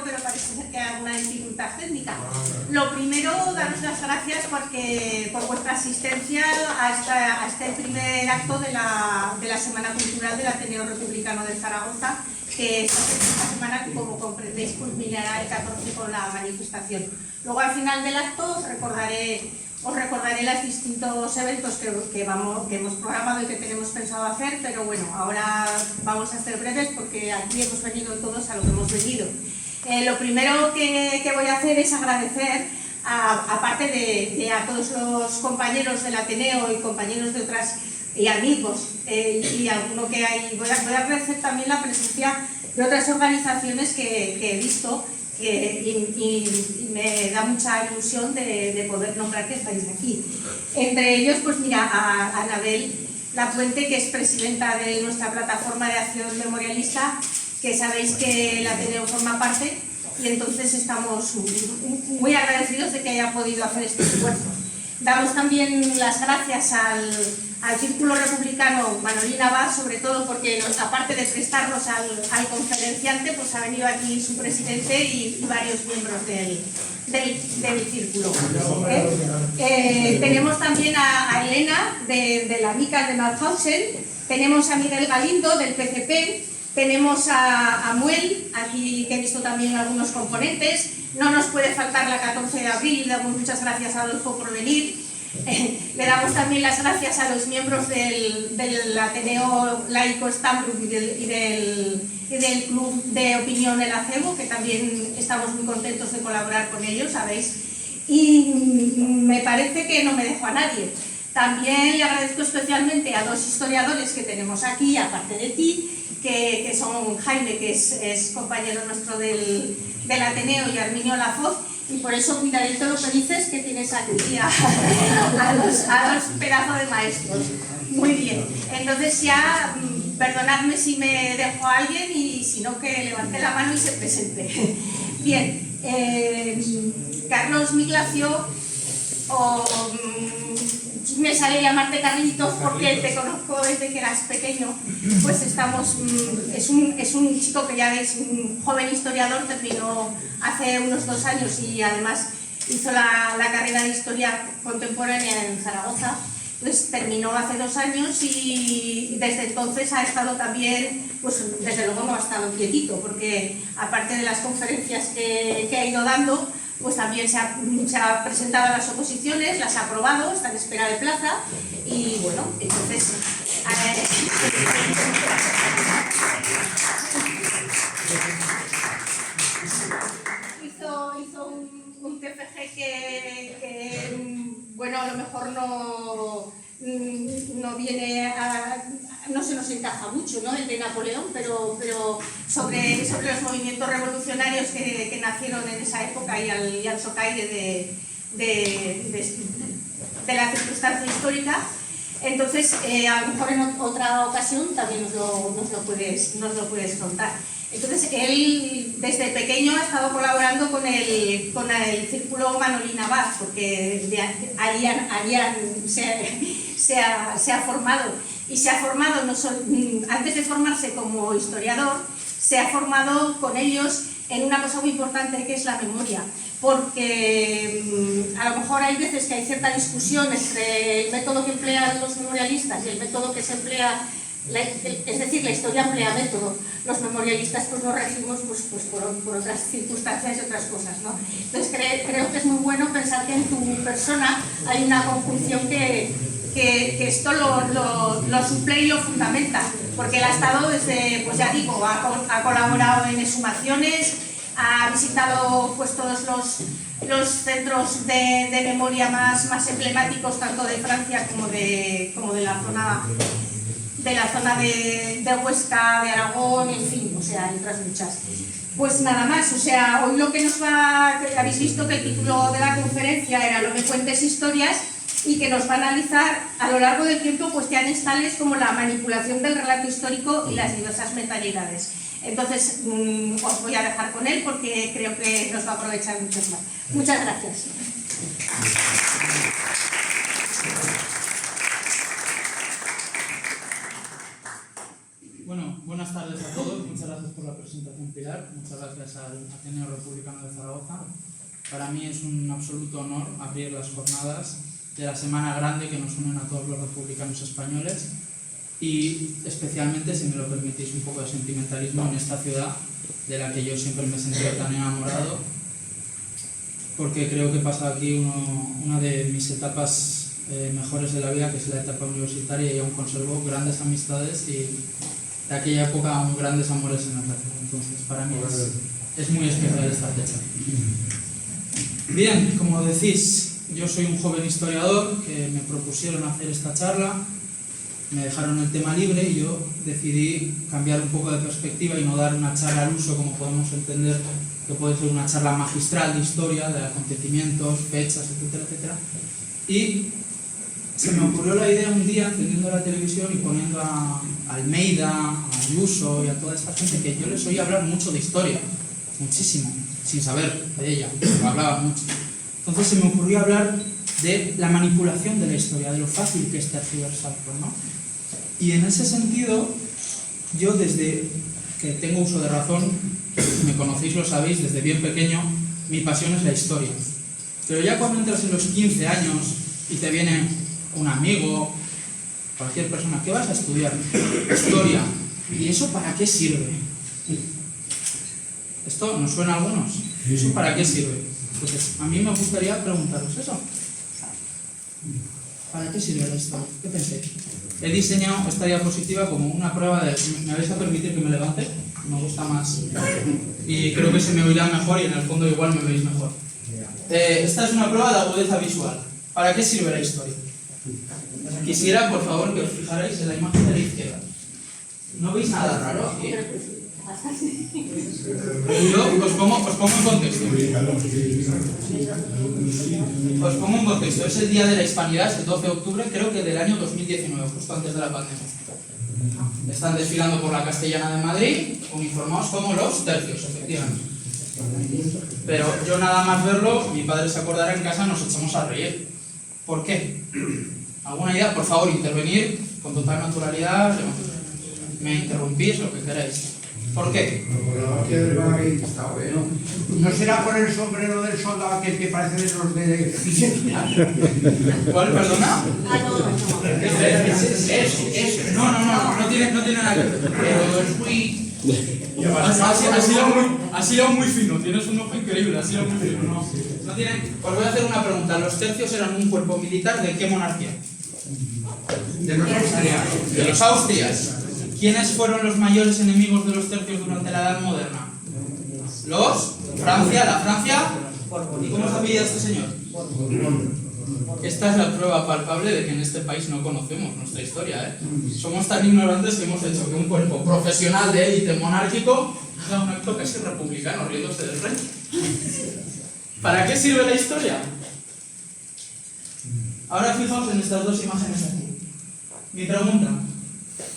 pero parece ser que hay alguna dificultad técnica. Lo primero, daros las gracias por vuestra asistencia a este primer acto de la Semana Cultural del Ateneo Republicano de Zaragoza, que esta semana, como comprendéis, culminará el 14 con la manifestación. Luego, al final del acto, os recordaré los distintos eventos que hemos programado y que tenemos pensado hacer, pero bueno, ahora vamos a ser breves porque aquí hemos venido todos a lo que hemos venido. Lo primero que voy a hacer es agradecer, aparte de a todos los compañeros del Ateneo y compañeros de otras y amigos y alguno que hay, voy a agradecer también la presencia de otras organizaciones que he visto y me da mucha ilusión de poder nombrar que estáis aquí. Entre ellos, pues mira, a Anabel Lapuente, que es presidenta de nuestra plataforma de acción memorialista, que sabéis que el Ateneo forma parte, y entonces estamos muy agradecidos de que haya podido hacer este esfuerzo. Damos también las gracias al Círculo Republicano Manolín Abad, sobre todo porque aparte de prestarnos al conferenciante, pues ha venido aquí su presidente y varios miembros del círculo. Tenemos también a Elena de la MICA de Mauthausen, tenemos a Miguel Galindo del PCP, tenemos a Muel, aquí que he visto también algunos componentes. No nos puede faltar la 14 de abril, le damos muchas gracias a Adolfo por venir. Le damos también las gracias a los miembros del Ateneo Laico Stambrook y del Club de Opinión El Acebo, que también estamos muy contentos de colaborar con ellos, ¿sabéis? Y me parece que no me dejo a nadie. También le agradezco especialmente a dos historiadores que tenemos aquí, aparte de ti, que son Jaime, que es compañero nuestro del Ateneo, y Arminio Lafoz, y por eso cuidadito lo que dices, que tienes aquí a los pedazos de maestros. Muy bien, entonces ya perdonadme si me dejo a alguien y si no, que levante la mano y se presente. Bien, Carlos Miglacio, me sale llamarte Carlitos porque te conozco desde que eras pequeño, pues es un chico que ya veis, un joven historiador, terminó hace unos 2 años y además hizo la carrera de Historia Contemporánea en Zaragoza. Pues terminó hace 2 años y desde entonces ha estado también, pues desde luego no ha estado quietito, porque aparte de las conferencias que ha ido dando, pues también se ha presentado a las oposiciones, las ha aprobado, está en espera de plaza y bueno, entonces hizo un TFG que bueno, a lo mejor no viene no se nos encaja mucho, ¿no?, el de Napoleón, pero sobre los movimientos revolucionarios que nacieron en esa época y al socaire de la circunstancia histórica. Entonces, a lo mejor en otra ocasión también nos lo puedes contar. Entonces, él desde pequeño ha estado colaborando con el Círculo Manolín Abad, porque Arián se ha formado. Y se ha formado, antes de formarse como historiador, se ha formado con ellos en una cosa muy importante, que es la memoria. Porque a lo mejor hay veces que hay cierta discusión entre el método que emplean los memorialistas y el método que se emplea, es decir, la historia emplea método. Los memorialistas pues nos regimos pues por otras circunstancias y otras cosas, ¿no? Entonces creo que es muy bueno pensar que en tu persona hay una conjunción que esto lo suple y lo fundamenta, porque él ha estado desde, pues ya digo, ha colaborado en exhumaciones, ha visitado pues todos los centros de memoria más emblemáticos, tanto de Francia como de la zona de Huesca, de Aragón, en fin, o sea, hay otras muchas. Pues nada más, o sea, hoy lo que habéis visto que el título de la conferencia era "No me cuentes historias", y que nos va a analizar a lo largo del tiempo cuestiones tales como la manipulación del relato histórico y las diversas mentalidades. Entonces, os voy a dejar con él porque creo que nos va a aprovechar mucho más. Muchas gracias. Bueno, Buenas tardes a todos, muchas gracias por la presentación, Pilar, muchas gracias al Ateneo Republicano de Zaragoza. Para mí es un absoluto honor abrir las jornadas de la Semana Grande que nos unen a todos los republicanos españoles y especialmente, si me lo permitís, un poco de sentimentalismo en esta ciudad de la que yo siempre me he sentido tan enamorado, porque creo que he pasado aquí una de mis etapas mejores de la vida, que es la etapa universitaria, y aún conservo grandes amistades y de aquella época aún grandes amores en la plaza. Entonces, para mí es muy especial esta fecha. Bien, como decís, yo soy un joven historiador que me propusieron hacer esta charla, me dejaron el tema libre y yo decidí cambiar un poco de perspectiva y no dar una charla al uso, como podemos entender que puede ser una charla magistral de historia, de acontecimientos, fechas, etcétera, etcétera. Y se me ocurrió la idea un día, encendiendo la televisión y poniendo a Almeida, a Ayuso y a toda esta gente que yo les oía hablar mucho de historia, muchísimo, sin saber de ella, pero hablaban mucho. Entonces se me ocurrió hablar de la manipulación de la historia, de lo fácil que es tergiversarlo, ¿no? Y en ese sentido, yo desde que tengo uso de razón, si me conocéis lo sabéis, desde bien pequeño, mi pasión es la historia. Pero ya cuando entras en los 15 años y te viene un amigo, cualquier persona, ¿qué vas a estudiar? Historia. ¿Y eso para qué sirve? ¿Esto nos suena a algunos? ¿Eso para qué sirve? Entonces, a mí me gustaría preguntaros eso. ¿Para qué sirve la historia? ¿Qué pensáis? He diseñado esta diapositiva como una prueba de... ¿Me vais a permitir que me levante? Me gusta más. Y creo que se me oirá mejor y en el fondo igual me veis mejor. Esta es una prueba de agudeza visual. ¿Para qué sirve la historia? Quisiera, por favor, que os fijarais en la imagen de la izquierda. ¿No veis nada raro aquí? Yo os pongo en contexto. Os pongo en contexto. Es el Día de la Hispanidad, es el 12 de octubre, creo que del año 2019, justo antes de la pandemia. Están desfilando por la Castellana de Madrid, uniformados como los tercios, efectivamente. Pero yo nada más verlo, mi padre se acordará, en casa nos echamos a reír. ¿Por qué? ¿Alguna idea? Por favor, intervenir con total naturalidad. Me interrumpís, lo que queráis. ¿Por qué? ¿No será por el sombrero del soldado aquel que parece de los de... ¿Cuál? ¿Perdona? Eso. No tiene nada que ver. Pero es muy... Ha sido muy fino, tienes un ojo increíble, ha sido muy fino. No tiene... Os voy a hacer una pregunta. ¿Los tercios eran un cuerpo militar de qué monarquía? De los austrianos. De los austrias. ¿Quiénes fueron los mayores enemigos de los tercios durante la Edad Moderna? Los Francia, la Francia. ¿Y cómo se apellida este señor? Esta es la prueba palpable de que en este país no conocemos nuestra historia, ¿eh? Somos tan ignorantes que hemos hecho que un cuerpo profesional de élite monárquico haga un acto casi republicano, riéndose del rey. ¿Para qué sirve la historia? Ahora fijaos en estas dos imágenes aquí. Mi pregunta: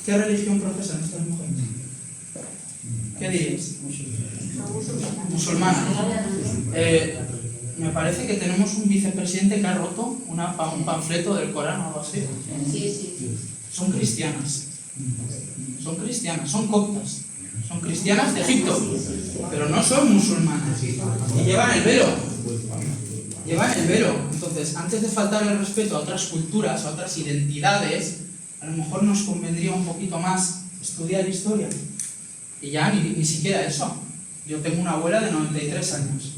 ¿qué religión profesan estas mujeres? ¿Qué diréis? Musulmana. Me parece que tenemos un vicepresidente que ha roto un panfleto del Corán o algo así. Sí. Son cristianas. Son coptas. Son cristianas de Egipto, pero no son musulmanas. Y llevan el velo. Entonces, antes de faltar el respeto a otras culturas, a otras identidades, a lo mejor nos convendría un poquito más estudiar historia. Y ya ni siquiera eso. Yo tengo una abuela de 93 años.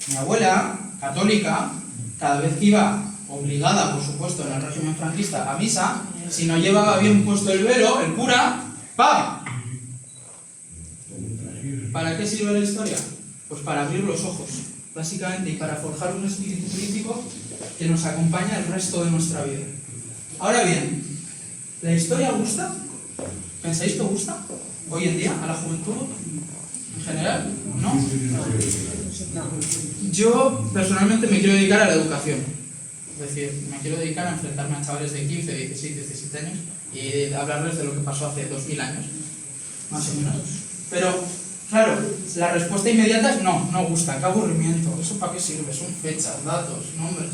Mi abuela, católica, cada vez que iba, obligada por supuesto en el régimen franquista, a misa, si no llevaba bien puesto el velo, el cura, ¡pam! ¿Para qué sirve la historia? Pues para abrir los ojos, básicamente, y para forjar un espíritu crítico que nos acompaña el resto de nuestra vida. Ahora bien, ¿la historia gusta? ¿Pensáis que gusta hoy en día a la juventud en general? ¿No? Yo personalmente me quiero dedicar a la educación. Es decir, me quiero dedicar a enfrentarme a chavales de 15, 16, 17 años y hablarles de lo que pasó hace 2000 años, más o menos. Pero, claro, la respuesta inmediata es no gusta, qué aburrimiento, ¿eso para qué sirve? Son fechas, datos, nombres.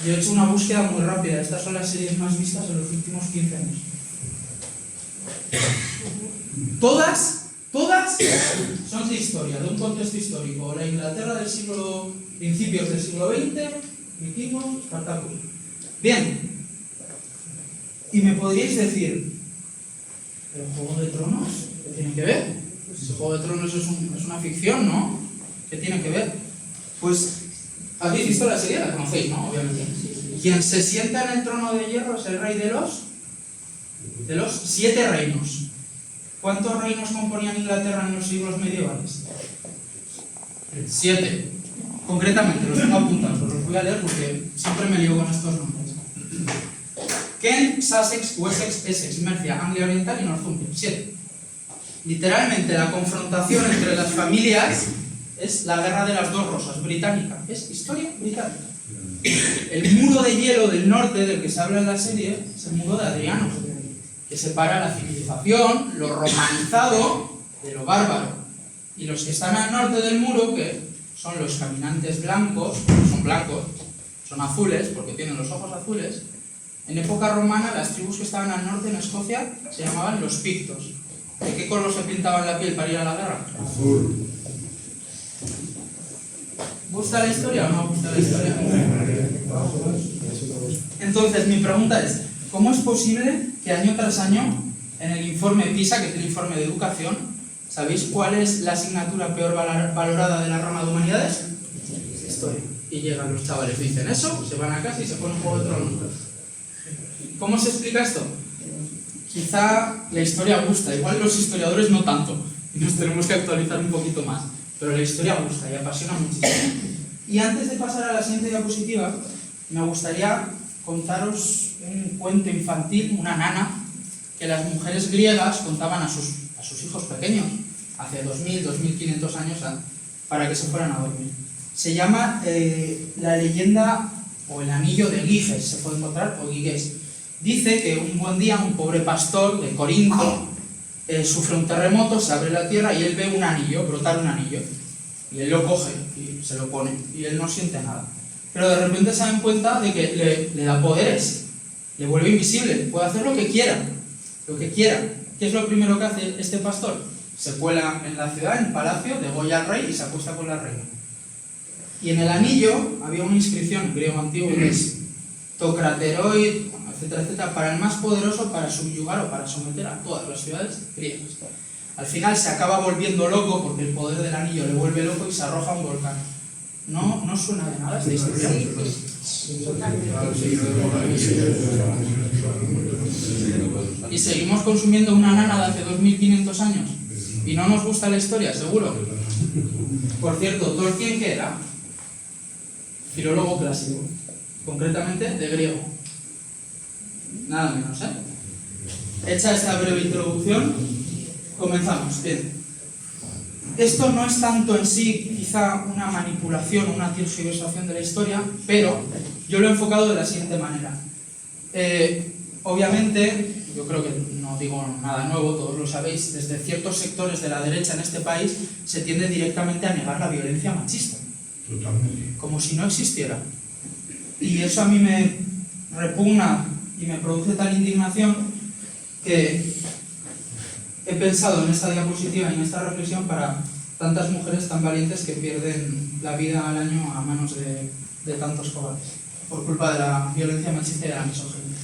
Yo he hecho una búsqueda muy rápida, estas son las series más vistas en los últimos 15 años. Todas son de historia, de un contexto histórico. La Inglaterra del principios del siglo XX, vikingos, Espartaco. Bien, y me podríais decir, ¿pero Juego de Tronos? ¿Qué tiene que ver? Pues Juego de Tronos es una ficción, ¿no? ¿Qué tiene que ver? Pues, habéis visto la serie, la conocéis, ¿no? Obviamente. Quien se sienta en el trono de hierro es el rey de los 7 reinos. ¿Cuántos reinos componían Inglaterra en los siglos medievales? 7. Concretamente, los tengo apuntados, os los voy a leer porque siempre me lío con estos nombres. Kent, Sussex, Wessex, Essex, Mercia, Anglia Oriental y Northumbria. 7. Literalmente la confrontación entre las familias es la guerra de las 2 rosas, británica. Es historia británica. El muro de hielo del norte, del que se habla en la serie, es el muro de Adriano, que separa la civilización, lo romanizado, de lo bárbaro. Y los que están al norte del muro, que son los caminantes blancos, no son blancos, son azules, porque tienen los ojos azules. En época romana, las tribus que estaban al norte en Escocia se llamaban los pictos. ¿De qué color se pintaban la piel para ir a la guerra? Azul. ¿Gusta la historia o no gusta la historia? Entonces, mi pregunta es, ¿cómo es posible que año tras año, en el informe PISA, que es el informe de educación, ¿sabéis cuál es la asignatura peor valorada de la rama de humanidades? Historia. Y llegan los chavales, dicen eso, se van a casa y se ponen Juego de Tronos. ¿Cómo se explica esto? Quizá la historia gusta, igual los historiadores no tanto, y nos tenemos que actualizar un poquito más, pero la historia gusta y apasiona muchísimo. Y antes de pasar a la siguiente diapositiva, me gustaría contaros un cuento infantil, una nana, que las mujeres griegas contaban a sus hijos pequeños, hace 2000, 2500 años, para que se fueran a dormir. Se llama la leyenda o el anillo de Giges, se puede encontrar, o Giges. Dice que un buen día un pobre pastor de Corinto sufre un terremoto, se abre la tierra y él ve un anillo, brotar un anillo. Y él lo coge y se lo pone, y él no siente nada. Pero de repente se dan cuenta de que le da poderes, le vuelve invisible, puede hacer lo que quiera, lo que quiera. ¿Qué es lo primero que hace este pastor? Se cuela en la ciudad, en el palacio, degolla al rey y se acuesta con la reina. Y en el anillo había una inscripción en griego antiguo que es Tocrateroi, etcétera, etcétera, para el más poderoso, para subyugar o para someter a todas las ciudades griegas. Al final se acaba volviendo loco porque el poder del anillo le vuelve loco y se arroja a un volcán. ¿No suena de nada esta historia? Y seguimos consumiendo una nana de hace 2500 años. Y no nos gusta la historia, seguro. Por cierto, Tolkien, ¿qué era? Filólogo clásico. Concretamente de griego. Nada menos, ¿eh? Hecha esta breve introducción, comenzamos. Bien. Esto no es tanto en sí quizá una manipulación, una tergiversación de la historia, pero yo lo he enfocado de la siguiente manera. Obviamente, yo creo que no digo nada nuevo, todos lo sabéis, desde ciertos sectores de la derecha en este país se tiende directamente a negar la violencia machista. Totalmente. Como si no existiera. Y eso a mí me repugna y me produce tal indignación que he pensado en esta diapositiva y en esta reflexión para tantas mujeres tan valientes que pierden la vida al año a manos de tantos cobardes por culpa de la violencia machista y de la misoginia.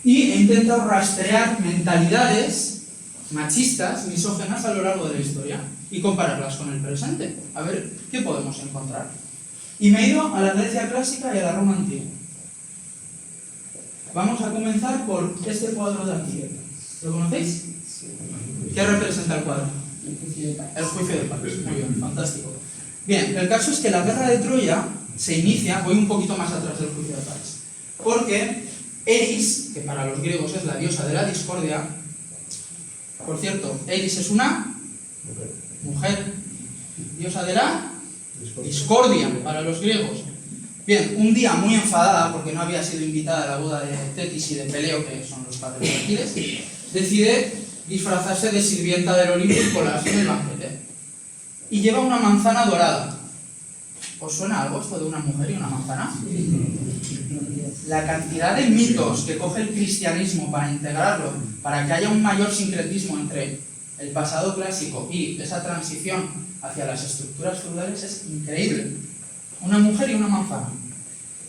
Y he intentado rastrear mentalidades machistas, misóginas a lo largo de la historia y compararlas con el presente, a ver qué podemos encontrar. Y me he ido a la Grecia clásica y a la Roma antigua. Vamos a comenzar por este cuadro de aquí. ¿Lo conocéis? ¿Qué representa el cuadro? El juicio de pares. Muy bien, fantástico. Bien, el caso es que la guerra de Troya se inicia, voy un poquito más atrás del juicio de pares, porque Eris, que para los griegos es la diosa de la discordia, por cierto, Eris es una mujer, diosa de la discordia para los griegos. Bien, un día muy enfadada porque no había sido invitada a la boda de Tetis y de Peleo, que son los padres de Aquiles, decide disfrazarse de sirvienta del Olimpo y colarse en el banquete. Y lleva una manzana dorada. ¿Os suena algo esto de una mujer y una manzana? La cantidad de mitos que coge el cristianismo para integrarlo, para que haya un mayor sincretismo entre el pasado clásico y esa transición hacia las estructuras feudales es increíble. Una mujer y una manzana.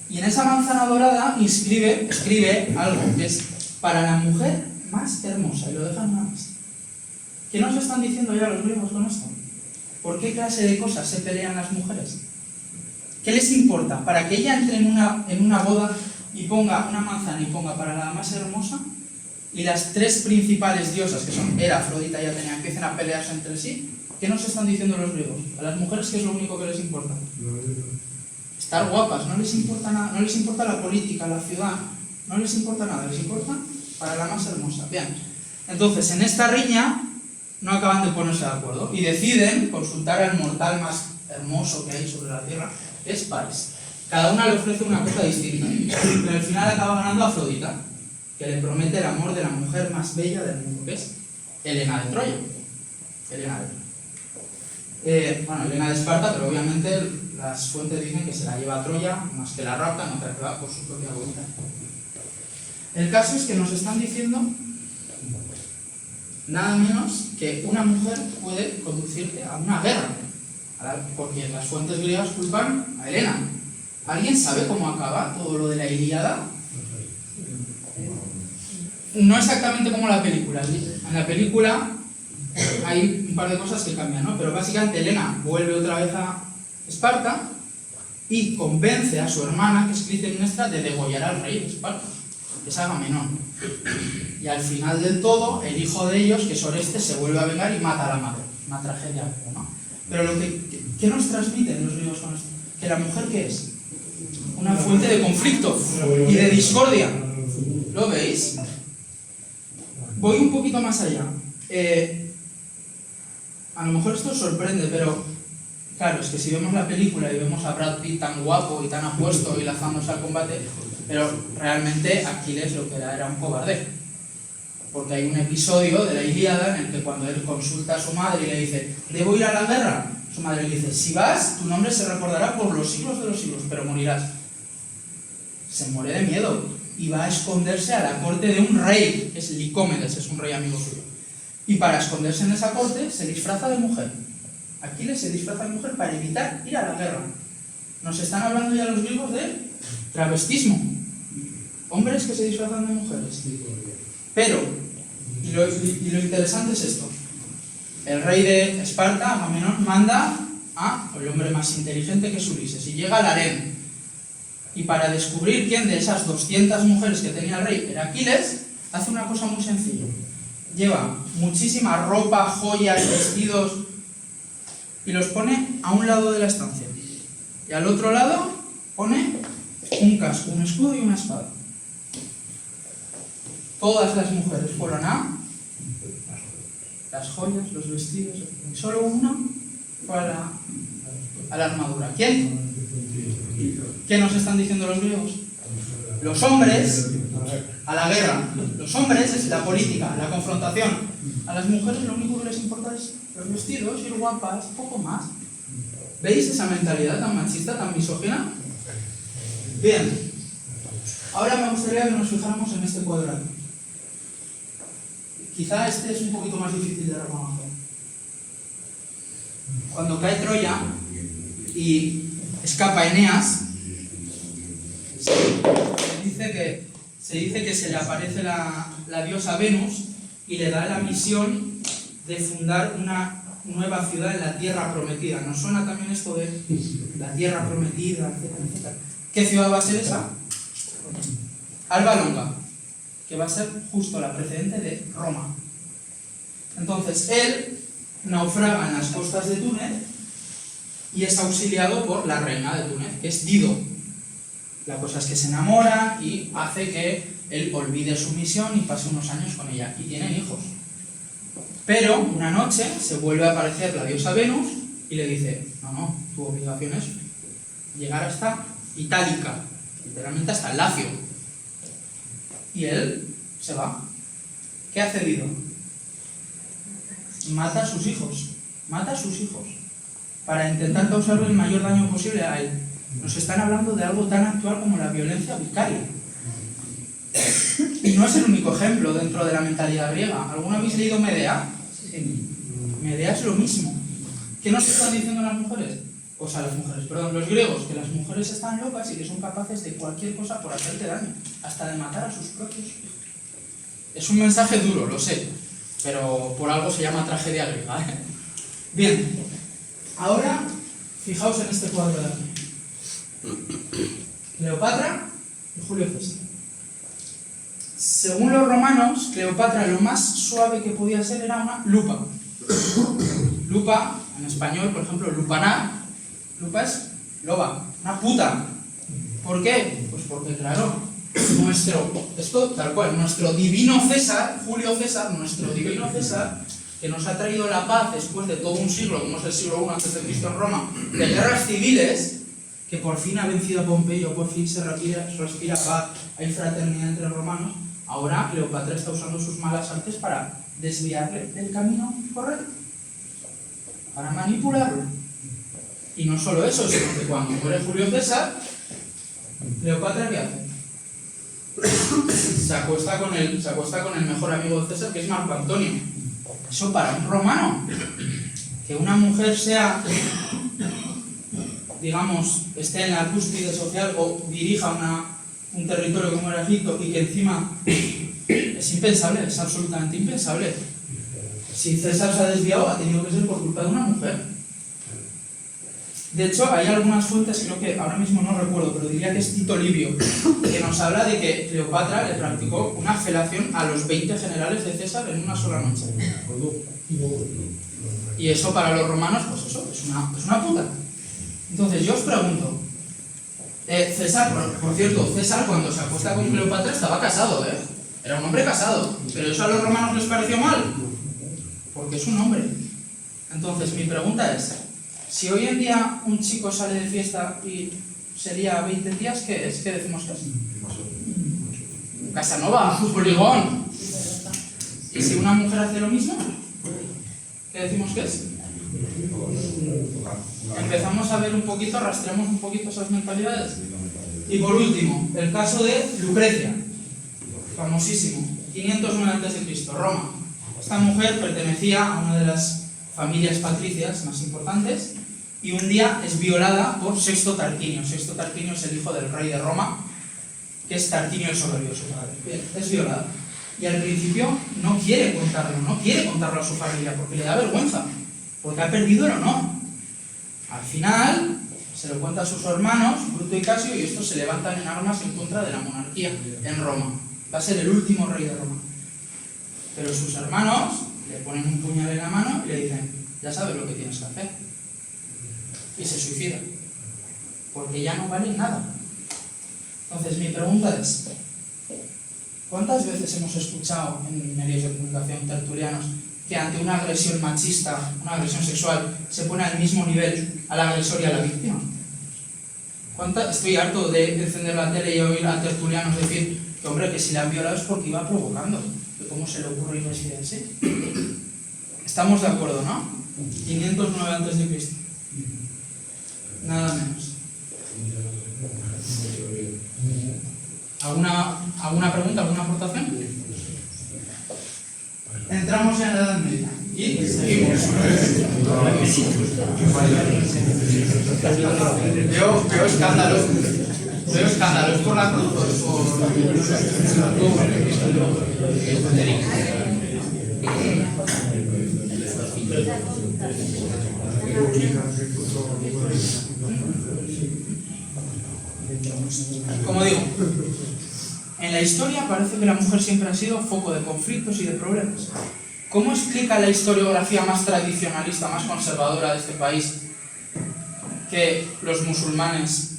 Y en esa manzana dorada escribe algo que es para la mujer más hermosa, y lo dejan nada más. ¿Qué nos están diciendo ya los griegos con esto? ¿Por qué clase de cosas se pelean las mujeres? ¿Qué les importa? ¿Para que ella entre en una boda y ponga una manzana y ponga para la más hermosa? Y las tres principales diosas, que son Hera, Afrodita y Atenea, empiecen a pelearse entre sí. ¿Qué nos están diciendo los griegos? A las mujeres, ¿qué es lo único que les importa? Estar guapas, no les importa nada, no les importa la política, la ciudad, no les importa nada, les importa para la más hermosa. Bien, entonces en esta riña no acaban de ponerse de acuerdo y deciden consultar al mortal más hermoso que hay sobre la tierra, que es Paris. Cada una le ofrece una cosa distinta, pero al final acaba ganando Afrodita, que le promete el amor de la mujer más bella del mundo, que es Helena de Troya. Helena de Esparta, pero obviamente las fuentes dicen que se la lleva a Troya, más que la rapta, no que va por su propia voluntad. El caso es que nos están diciendo nada menos que una mujer puede conducirte a una guerra, porque las fuentes griegas culpan a Helena. ¿Alguien sabe cómo acaba todo lo de la Ilíada? No exactamente como la película. En la película hay un par de cosas que cambian, ¿no? Pero básicamente Helena vuelve otra vez a Esparta y convence a su hermana, que es Clitemnestra, de degollar al rey de Esparta, que es Agamenón. Y al final del todo, el hijo de ellos, que es Orestes, se vuelve a vengar y mata a la madre. Una tragedia, ¿no? Pero ¿qué nos transmiten los griegos con esto? Que la mujer, ¿qué es? Una fuente de conflicto y de discordia. ¿Lo veis? Voy un poquito más allá. A lo mejor esto os sorprende, pero claro, es que si vemos la película y vemos a Brad Pitt tan guapo y tan apuesto y lanzándose al combate, pero realmente Aquiles lo que era un cobarde. Porque hay un episodio de la Ilíada en el que cuando él consulta a su madre y le dice, ¿debo ir a la guerra? Su madre le dice, si vas, tu nombre se recordará por los siglos de los siglos, pero morirás. Se muere de miedo y va a esconderse a la corte de un rey, que es Licómedes, es un rey amigo suyo. Y para esconderse en esa corte se disfraza de mujer. Aquiles se disfraza de mujer para evitar ir a la guerra. Nos están hablando ya los griegos de travestismo. Hombres que se disfrazan de mujeres. Pero, y lo interesante es esto. El rey de Esparta, Agamenón, manda a el hombre más inteligente, que es Ulises, y llega al harén. Y para descubrir quién de esas 200 mujeres que tenía el rey era Aquiles, hace una cosa muy sencilla. Lleva muchísima ropa, joyas, vestidos, y los pone a un lado de la estancia. Y al otro lado pone un casco, un escudo y una espada. Todas las mujeres fueron a las joyas, los vestidos, y solo una fue a la armadura. ¿Quién? ¿Qué nos están diciendo los griegos? Los hombres a la guerra. Los hombres es la política, la confrontación. A las mujeres lo único que les importa es los vestidos, ir guapas, poco más. ¿Veis esa mentalidad tan machista, tan misógina? Bien. Ahora me gustaría que nos fijáramos en este cuadrado. Quizá este es un poquito más difícil de reconocer. Cuando cae Troya y escapa Eneas, se dice que se le aparece la diosa Venus y le da la misión de fundar una nueva ciudad en la tierra prometida. ¿Nos suena también esto de la tierra prometida, etcétera, etcétera? ¿Qué ciudad va a ser esa? Alba Longa, que va a ser justo la precedente de Roma. Entonces, él naufraga en las costas de Túnez y es auxiliado por la reina de Túnez, que es Dido. La cosa es que se enamora y hace que él olvide su misión y pase unos años con ella, y tienen hijos. Pero una noche se vuelve a aparecer la diosa Venus y le dice, no, tu obligación es llegar hasta Itálica, literalmente hasta el Lacio. Y él se va. ¿Qué ha cedido? Mata a sus hijos. Mata a sus hijos. Para intentar causarle el mayor daño posible a él. Nos están hablando de algo tan actual como la violencia vicaria. Y no es el único ejemplo dentro de la mentalidad griega. ¿Alguna habéis leído Medea? Medea es lo mismo. ¿Qué nos están diciendo las mujeres? O sea, los griegos, que las mujeres están locas y que son capaces de cualquier cosa por hacerte daño, hasta de matar a sus propios hijos. Es un mensaje duro, lo sé, pero por algo se llama tragedia griega, ¿eh? Bien, ahora fijaos en este cuadro de aquí. Cleopatra y Julio César. Según los romanos, Cleopatra lo más suave que podía ser era una lupa. Lupa, en español, por ejemplo, lupanar. Lupa es loba, una puta. ¿Por qué? Pues porque, claro, esto tal cual, nuestro divino César, Julio César, nuestro divino César, que nos ha traído la paz después de todo un siglo, como es el siglo I a.C. en Roma, de guerras civiles, que por fin ha vencido a Pompeyo, por fin se respira paz, hay fraternidad entre romanos. Ahora Cleopatra está usando sus malas artes para desviarle del camino correcto, para manipularlo. Y no solo eso, sino que cuando muere Julio César, Cleopatra ¿qué hace? Se acuesta con el mejor amigo de César, que es Marco Antonio. Eso para un romano, que una mujer sea, digamos, esté en la cúspide social o dirija un territorio como era Egipto y que encima es impensable, es absolutamente impensable. Si César se ha desviado, ha tenido que ser por culpa de una mujer. De hecho, hay algunas fuentes, creo que ahora mismo no recuerdo, pero diría que es Tito Livio, que nos habla de que Cleopatra le practicó una felación a los 20 generales de César en una sola noche. Y eso para los romanos, pues eso, es una puta. Entonces yo os pregunto, César, por cierto, César cuando se acuesta con Cleopatra estaba casado, era un hombre casado, pero eso a los romanos les pareció mal, porque es un hombre. Entonces mi pregunta es, si hoy en día un chico sale de fiesta y sería 20 días, ¿qué es? ¿Qué decimos que es? Casanova, poligón. ¿Y si una mujer hace lo mismo? ¿Qué decimos que es? Empezamos a ver un poquito, rastreamos un poquito esas mentalidades. Y por último, el caso de Lucrecia, famosísimo, 509 a.C., Roma. Esta mujer pertenecía a una de las familias patricias más importantes y un día es violada por Sexto Tarquinio. Sexto Tarquinio es el hijo del rey de Roma, que es Tarquinio el Soberbio, su padre. Bien, es violada. Y al principio no quiere contarlo a su familia porque le da vergüenza, porque ha perdido el honor. Al final se lo cuenta a sus hermanos, Bruto y Casio, y estos se levantan en armas en contra de la monarquía en Roma. Va a ser el último rey de Roma. Pero sus hermanos le ponen un puñal en la mano y le dicen, ya sabes lo que tienes que hacer. Y se suicida, porque ya no vale nada. Entonces mi pregunta es, ¿cuántas veces hemos escuchado en medios de comunicación tertulianos que ante una agresión machista, una agresión sexual, se pone al mismo nivel al agresor y a la víctima? Estoy harto de encender la tele y oír a tertulianos decir que, hombre, que si la han violado es porque iba provocando. ¿Cómo se le ocurre decir así? Estamos de acuerdo, ¿no? 509 a.C. Nada menos. ¿Alguna pregunta, alguna aportación? Entramos en la Edad Media y seguimos. Veo escándalos. Veo escándalos por la cruz. Como digo, en la historia parece que la mujer siempre ha sido foco de conflictos y de problemas. ¿Cómo explica la historiografía más tradicionalista, más conservadora de este país, que los musulmanes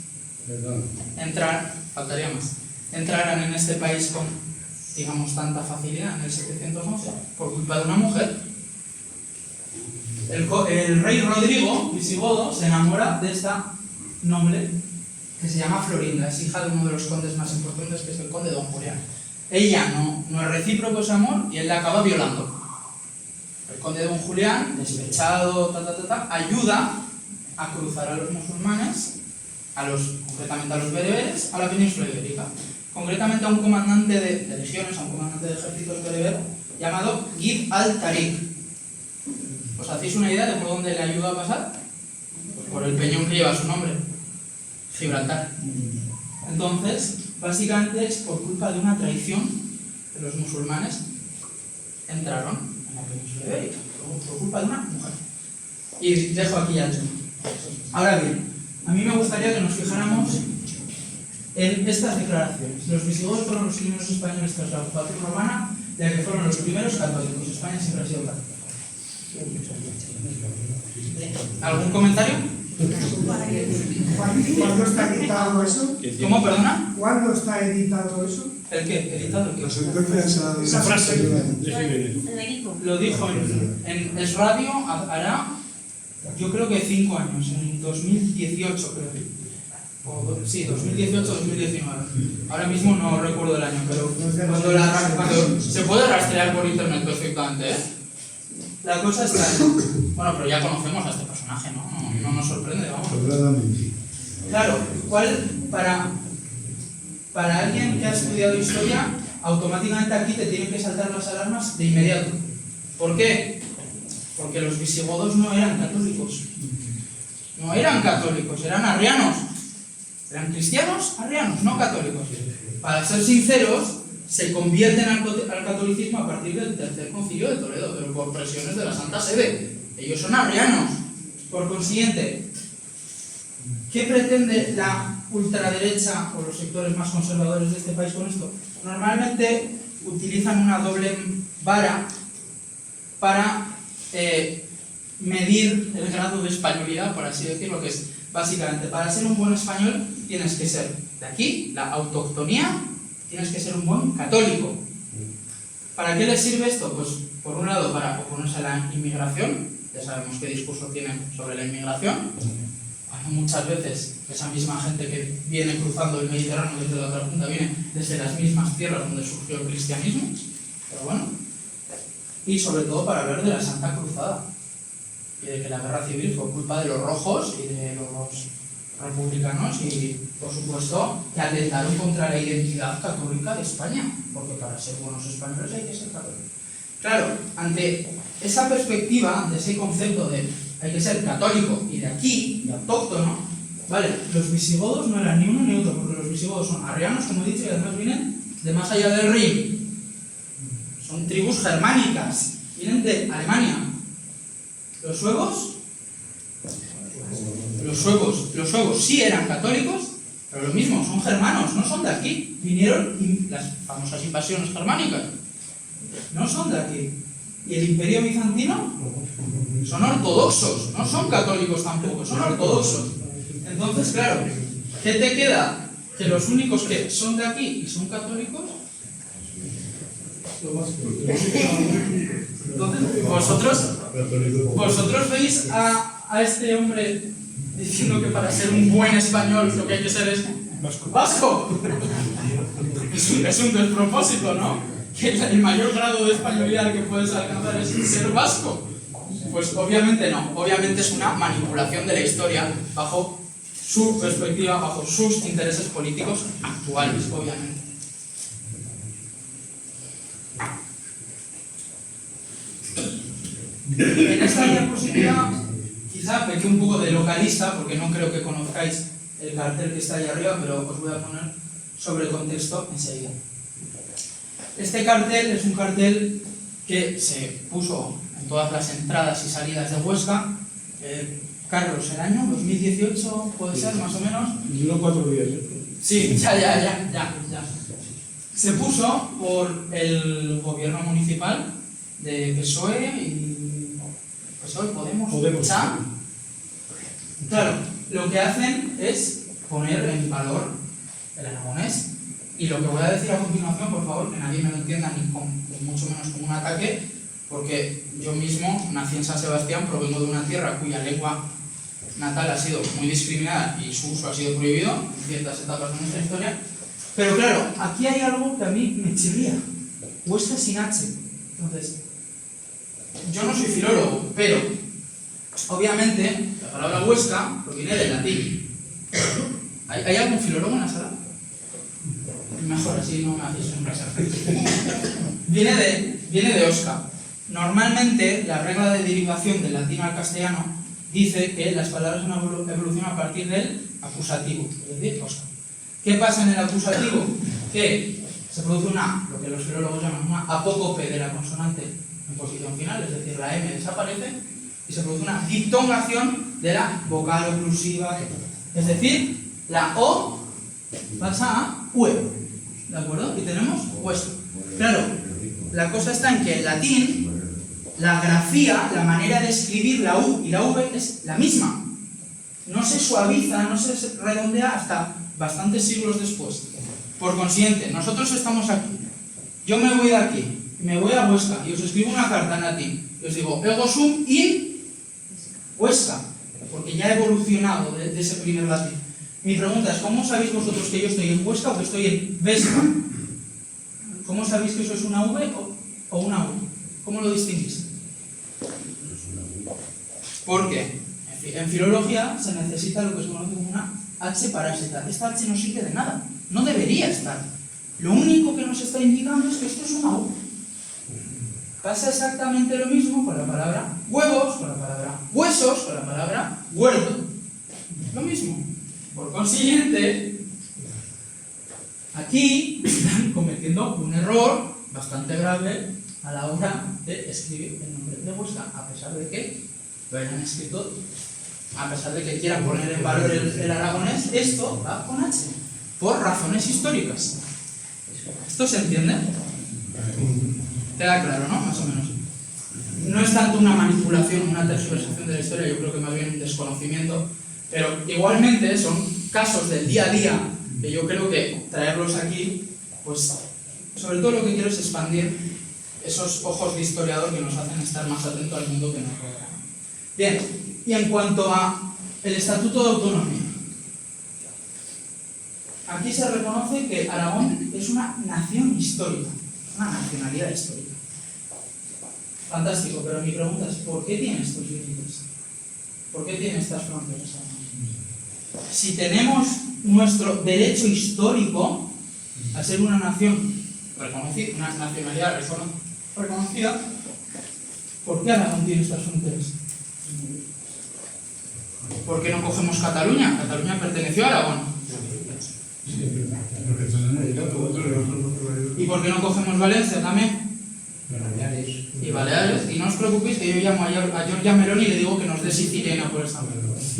entraran en este país con, digamos, tanta facilidad en el 711 por culpa de una mujer? El rey Rodrigo visigodo se enamora de esta noble que se llama Florinda, es hija de uno de los condes más importantes, que es el conde Don Julián. Ella no es recíproco ese amor y él la acaba violando. El conde Don Julián, despechado, ayuda a cruzar a los musulmanes, concretamente a los bereberes, a la península ibérica. Concretamente a un comandante de legiones, a un comandante de ejércitos bereber llamado Gib al-Tariq. ¿Os hacéis una idea de por dónde le ayudó a pasar? Pues por el peñón que lleva su nombre, Gibraltar. Entonces, básicamente es por culpa de una traición de los musulmanes entraron en la península ibérica, por culpa de una mujer. Y dejo aquí ya el tema. Ahora bien, a mí me gustaría que nos fijáramos en estas declaraciones. Los visigodos fueron los primeros españoles tras la ocupación romana, ya que fueron los primeros católicos. España siempre ha sido católica. ¿Algún comentario? ¿Cuándo está editado eso? ¿Cómo, perdona? ¿Cuándo está editado eso? ¿El qué? ¿Editado el qué? La sentencia Esa frase. Federico. Lo dijo en Es Radio, hará, yo creo que 5 años, en 2018 creo. Sí, 2018-2019. Ahora mismo no recuerdo el año, pero cuando se puede rastrear por internet perfectamente, ¿eh? La cosa está en... Bueno, pero ya conocemos a este personaje, ¿no? No nos sorprende, vamos. Claro, para alguien que ha estudiado historia, automáticamente aquí te tienen que saltar las alarmas de inmediato. ¿Por qué? Porque los visigodos no eran católicos. No eran católicos, eran arrianos. Eran cristianos, arrianos, no católicos. Para ser sinceros, se convierten al catolicismo a partir del Tercer Concilio de Toledo, pero por presiones de la Santa Sede. Ellos son arrianos. Por consiguiente, ¿qué pretende la ultraderecha o los sectores más conservadores de este país con esto? Normalmente utilizan una doble vara para medir el grado de españolidad, por así decirlo, que es básicamente, para ser un buen español tienes que ser de aquí, la autoctonía, tienes que ser un buen católico. ¿Para qué les sirve esto? Pues por un lado para oponerse a la inmigración, ya sabemos qué discurso tienen sobre la inmigración, muchas veces esa misma gente que viene cruzando el Mediterráneo desde la otra punta viene desde las mismas tierras donde surgió el cristianismo, pero bueno, y sobre todo para hablar de la Santa Cruzada y de que la guerra civil fue culpa de los rojos y de los republicanos y, por supuesto, que atentaron contra la identidad católica de España, porque para ser buenos españoles hay que ser católicos. Claro, ante esa perspectiva, de ese concepto de hay que ser católico y de aquí, y autóctono, vale, los visigodos no eran ni uno ni otro, porque los visigodos son arrianos, como he dicho, y además vienen de más allá del Rin. Son tribus germánicas, vienen de Alemania. Los suevos sí eran católicos, pero lo mismo, son germanos, no son de aquí. Vinieron las famosas invasiones germánicas. No son de aquí. ¿Y el Imperio Bizantino? Son ortodoxos, no son católicos tampoco, son ortodoxos. Entonces, claro, ¿qué te queda? Que los únicos que son de aquí y son católicos... Entonces, vosotros veis a este hombre diciendo que para ser un buen español lo que hay que ser es vasco. Es un despropósito, ¿no? Que el mayor grado de españolidad que puedes alcanzar es ser vasco. Pues obviamente no, obviamente es una manipulación de la historia bajo su perspectiva, bajo sus intereses políticos actuales, obviamente. En esta diapositiva quizá pequé un poco de localista, porque no creo que conozcáis el cartel que está ahí arriba, pero os voy a poner sobre contexto enseguida. Este cartel es un cartel que se puso en todas las entradas y salidas de Huesca. Carlos, el año 2018 puede ser, más o menos. Duró 4 días, ¿eh? Sí, ya. Se puso por el gobierno municipal de PSOE y PSOE, Podemos. CHA. Claro, lo que hacen es poner en valor el aragonés. Y lo que voy a decir a continuación, por favor, que nadie me lo entienda ni mucho menos como un ataque, porque yo mismo nací en San Sebastián, provengo de una tierra cuya lengua natal ha sido muy discriminada y su uso ha sido prohibido en ciertas etapas de nuestra historia. Pero claro, aquí hay algo que a mí me chirría. Huesca sin H. Entonces, yo no soy filólogo, pero obviamente la palabra Huesca proviene del latín. ¿Hay algún filólogo en la sala? Mejor, así no me hacéis sorpresa. Viene de Osca. Normalmente, la regla de derivación del latín al castellano dice que las palabras evolucionan a partir del acusativo, es decir, Óscar. ¿Qué pasa en el acusativo? Que se produce lo que los filólogos llaman una apócope de la consonante en posición final, es decir, la M desaparece, y se produce una diptongación de la vocal oclusiva, es decir, la O pasa a UE, ¿de acuerdo? Y tenemos hueso. Claro, la cosa está en que en latín, la grafía, la manera de escribir la U y la V es la misma. No se suaviza, no se redondea hasta bastantes siglos después. Por consiguiente, nosotros estamos aquí. Yo me voy de aquí, me voy a Huesca y os escribo una carta en latín. Y os digo, ego sum in Huesca, porque ya he evolucionado de ese primer latín. Mi pregunta es, ¿cómo sabéis vosotros que yo estoy en Huesca o que estoy en Vesca? ¿Cómo sabéis que eso es una V o una U? ¿Cómo lo distinguís? Porque en filología se necesita lo que se conoce como una H parásita. Esta H no sirve de nada, no debería estar. Lo único que nos está indicando es que esto es una U. Pasa exactamente lo mismo con la palabra huevos, con la palabra huesos, con la palabra huerto. Lo mismo. Por consiguiente, aquí están cometiendo un error bastante grave a la hora de escribir el nombre de Huesca, a pesar de que lo hayan escrito, a pesar de que quieran poner en valor el aragonés, esto va con H, por razones históricas. ¿Esto se entiende? Queda claro, ¿no? Más o menos. No es tanto una manipulación, una tergiversación de la historia, yo creo que más bien un desconocimiento, pero igualmente son casos del día a día que yo creo que traerlos aquí, pues sobre todo lo que quiero es expandir esos ojos de historiador que nos hacen estar más atentos al mundo que nos rodea. Bien, y en cuanto a el Estatuto de Autonomía, aquí se reconoce que Aragón es una nación histórica, una nacionalidad histórica. Fantástico, pero mi pregunta es, ¿por qué tiene estos límites? ¿Por qué tiene estas fronteras? Si tenemos nuestro derecho histórico a ser una nación reconocida, una nacionalidad reconocida, ¿por qué Aragón tiene estas fronteras? ¿Por qué no cogemos Cataluña? Cataluña perteneció a Aragón. ¿Y por qué no cogemos Valencia también? Y Baleares. Y no os preocupéis que yo llamo a Giorgia Meloni y le digo que nos dé Siciliana por esta vez.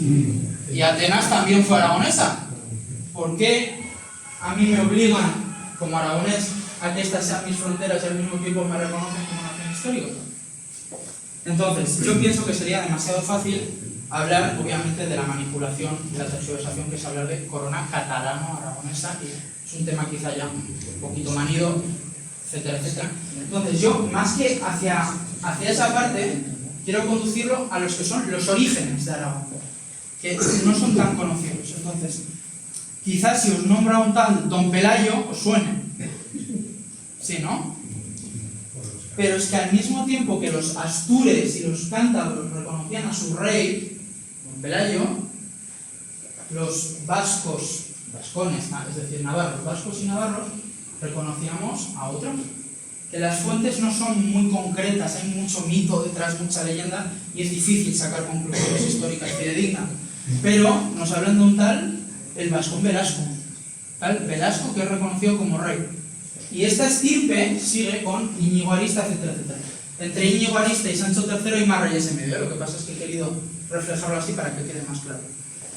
Y Atenas también fue aragonesa. ¿Por qué a mí me obligan, como aragonés, a que estas sean mis fronteras y al mismo tiempo me reconocen como nación histórica? Entonces, yo pienso que sería demasiado fácil hablar, obviamente, de la manipulación y la tergiversación, que es hablar de corona catalano-aragonesa, y es un tema quizá ya un poquito manido, etcétera, etcétera. Entonces, yo, más que hacia esa parte, quiero conducirlo a los que son los orígenes de Aragón, que no son tan conocidos. Entonces, quizás si os nombra un tal Don Pelayo, os suene. ¿Sí, no? Pero es que al mismo tiempo que los astures y los cántabros reconocían a su rey, Don Pelayo, los vascones, es decir, navarros, vascos y navarros, reconocíamos a otro. Que las fuentes no son muy concretas, hay mucho mito detrás, mucha leyenda, y es difícil sacar conclusiones históricas fidedignas. Pero nos hablan de un tal, el vascón Velasco, tal Velasco, que es reconocido como rey. Y esta estirpe sigue con Íñigo Arista, etcétera, etcétera. Entre Íñigo Arista y Sancho III hay más reyes en medio, lo que pasa es que he querido reflejarlo así para que quede más claro.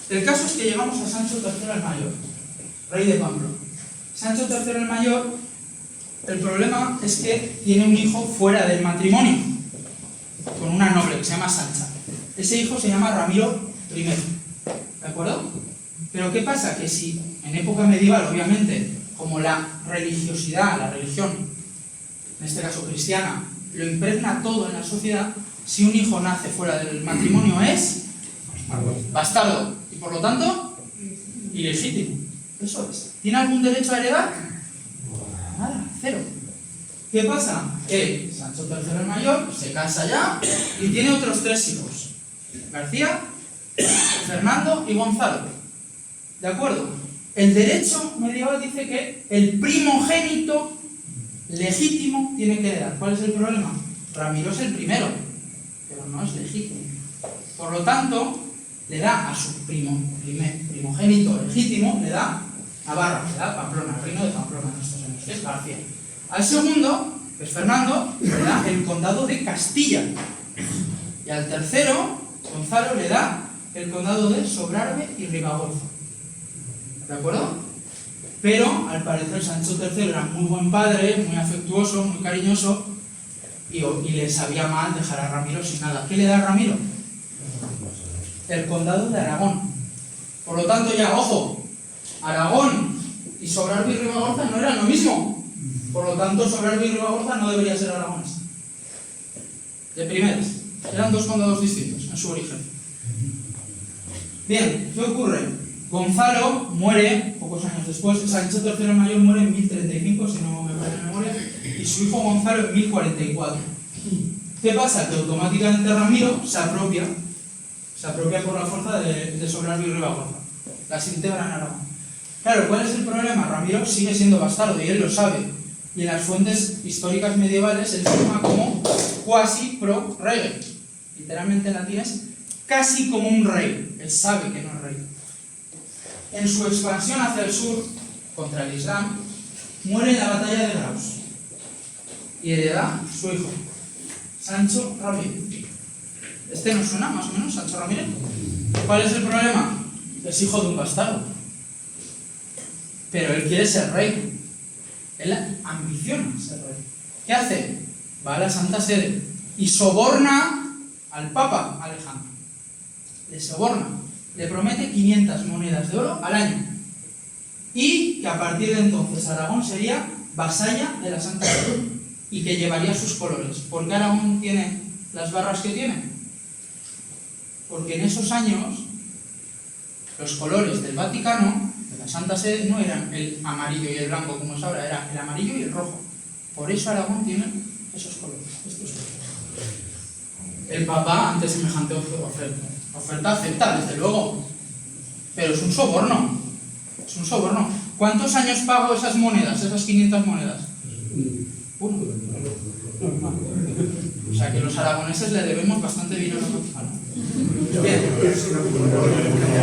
El caso es que llegamos a Sancho III el Mayor, rey de Pamplona. Sancho III el Mayor, el problema es que tiene un hijo fuera del matrimonio, con una noble que se llama Sancha. Ese hijo se llama Ramiro I, ¿de acuerdo? Pero ¿qué pasa? Que si en época medieval, obviamente, como la religiosidad, la religión, en este caso cristiana, lo impregna todo en la sociedad, si un hijo nace fuera del matrimonio es bastardo, y por lo tanto, ilegítimo. Eso es. ¿Tiene algún derecho a heredar? Nada, cero. ¿Qué pasa? Que Sancho III el Mayor se casa ya y tiene otros 3 hijos. García, Fernando y Gonzalo. ¿De acuerdo? El derecho medieval dice que el primogénito legítimo tiene que heredar. ¿Cuál es el problema? Ramiro es el primero, pero no es legítimo. Por lo tanto, le da a su primogénito legítimo, le da Navarra, le da Pamplona, el reino de Pamplona en estos años, que es García. Al segundo, que es Fernando, le da el condado de Castilla. Y al tercero, Gonzalo, le da el condado de Sobrarbe y Ribagorza. ¿De acuerdo? Pero, al parecer, Sancho III era muy buen padre, muy afectuoso, muy cariñoso, y le sabía mal dejar a Ramiro sin nada. ¿Qué le da a Ramiro? El condado de Aragón. Por lo tanto, ya, ojo, Aragón y Sobrarbe y Ribagorza no eran lo mismo. Por lo tanto, Sobrarbe y Ribagorza no debería ser aragonés. De primeras. Eran dos condados distintos en su origen. Bien, ¿qué ocurre? Gonzalo muere pocos años después. Sancho III el Mayor muere en 1035, si no me falla la memoria, y su hijo Gonzalo en 1044. ¿Qué pasa? Que automáticamente Ramiro se apropia por la fuerza de Sobrarbe y Ribagorza. Las integra en Aragón. Claro, ¿cuál es el problema? Ramiro sigue siendo bastardo y él lo sabe. Y en las fuentes históricas medievales él se llama como quasi pro rege. Literalmente en latín es casi como un rey. Él sabe que no es rey. En su expansión hacia el sur, contra el Islam, muere en la batalla de Graus. Y hereda su hijo, Sancho Ramírez. ¿Este nos suena más o menos, Sancho Ramírez? ¿Cuál es el problema? Es hijo de un bastardo. Pero él quiere ser rey. Él ambiciona ser rey. ¿Qué hace? Va a la Santa Sede y soborna al Papa Alejandro. Le soborna. Le promete 500 monedas de oro al año. Y que a partir de entonces Aragón sería vasalla de la Santa Sede y que llevaría sus colores. ¿Por qué Aragón tiene las barras que tiene? Porque en esos años los colores del Vaticano, de la Santa Sede, no eran el amarillo y el blanco como es ahora, era el amarillo y el rojo. Por eso Aragón tiene esos colores. Estos colores. El Papa, ante semejante oferta acepta, desde luego, pero es un soborno. Es un soborno. ¿Cuántos años pago esas monedas, esas 500 monedas? Uno. O sea que los aragoneses le debemos bastante dinero al Vaticano. Bien.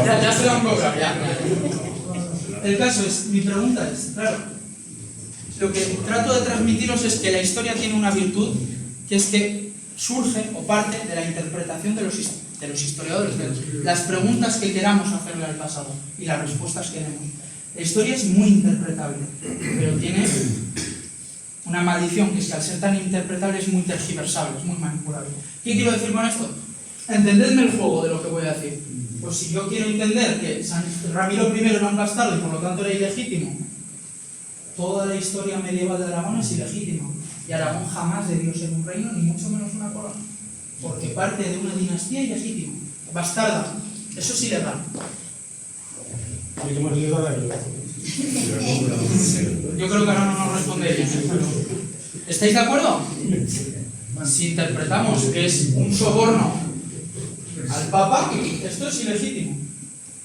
Ya se lo han cobrado, ya. El caso es, mi pregunta es, claro, lo que trato de transmitiros es que la historia tiene una virtud, que es que surge o parte de la interpretación de los historiadores, de las preguntas que queramos hacerle al pasado y las respuestas que demos. La historia es muy interpretable, pero tiene una maldición, que es que al ser tan interpretable es muy tergiversable, es muy manipulable. ¿Qué quiero decir con esto? Entendedme el juego de lo que voy a decir. Pues si yo quiero entender que Ramiro I era un bastardo y por lo tanto era ilegítimo, toda la historia medieval de Aragón es ilegítima. Y Aragón jamás debió ser un reino, ni mucho menos una corona. Porque parte de una dinastía ilegítima, bastarda. Eso es ilegal. ¿Y qué más le da a ello? Yo creo que ahora no nos respondería. ¿Estáis de acuerdo? Si interpretamos que es un soborno al Papa, esto es ilegítimo.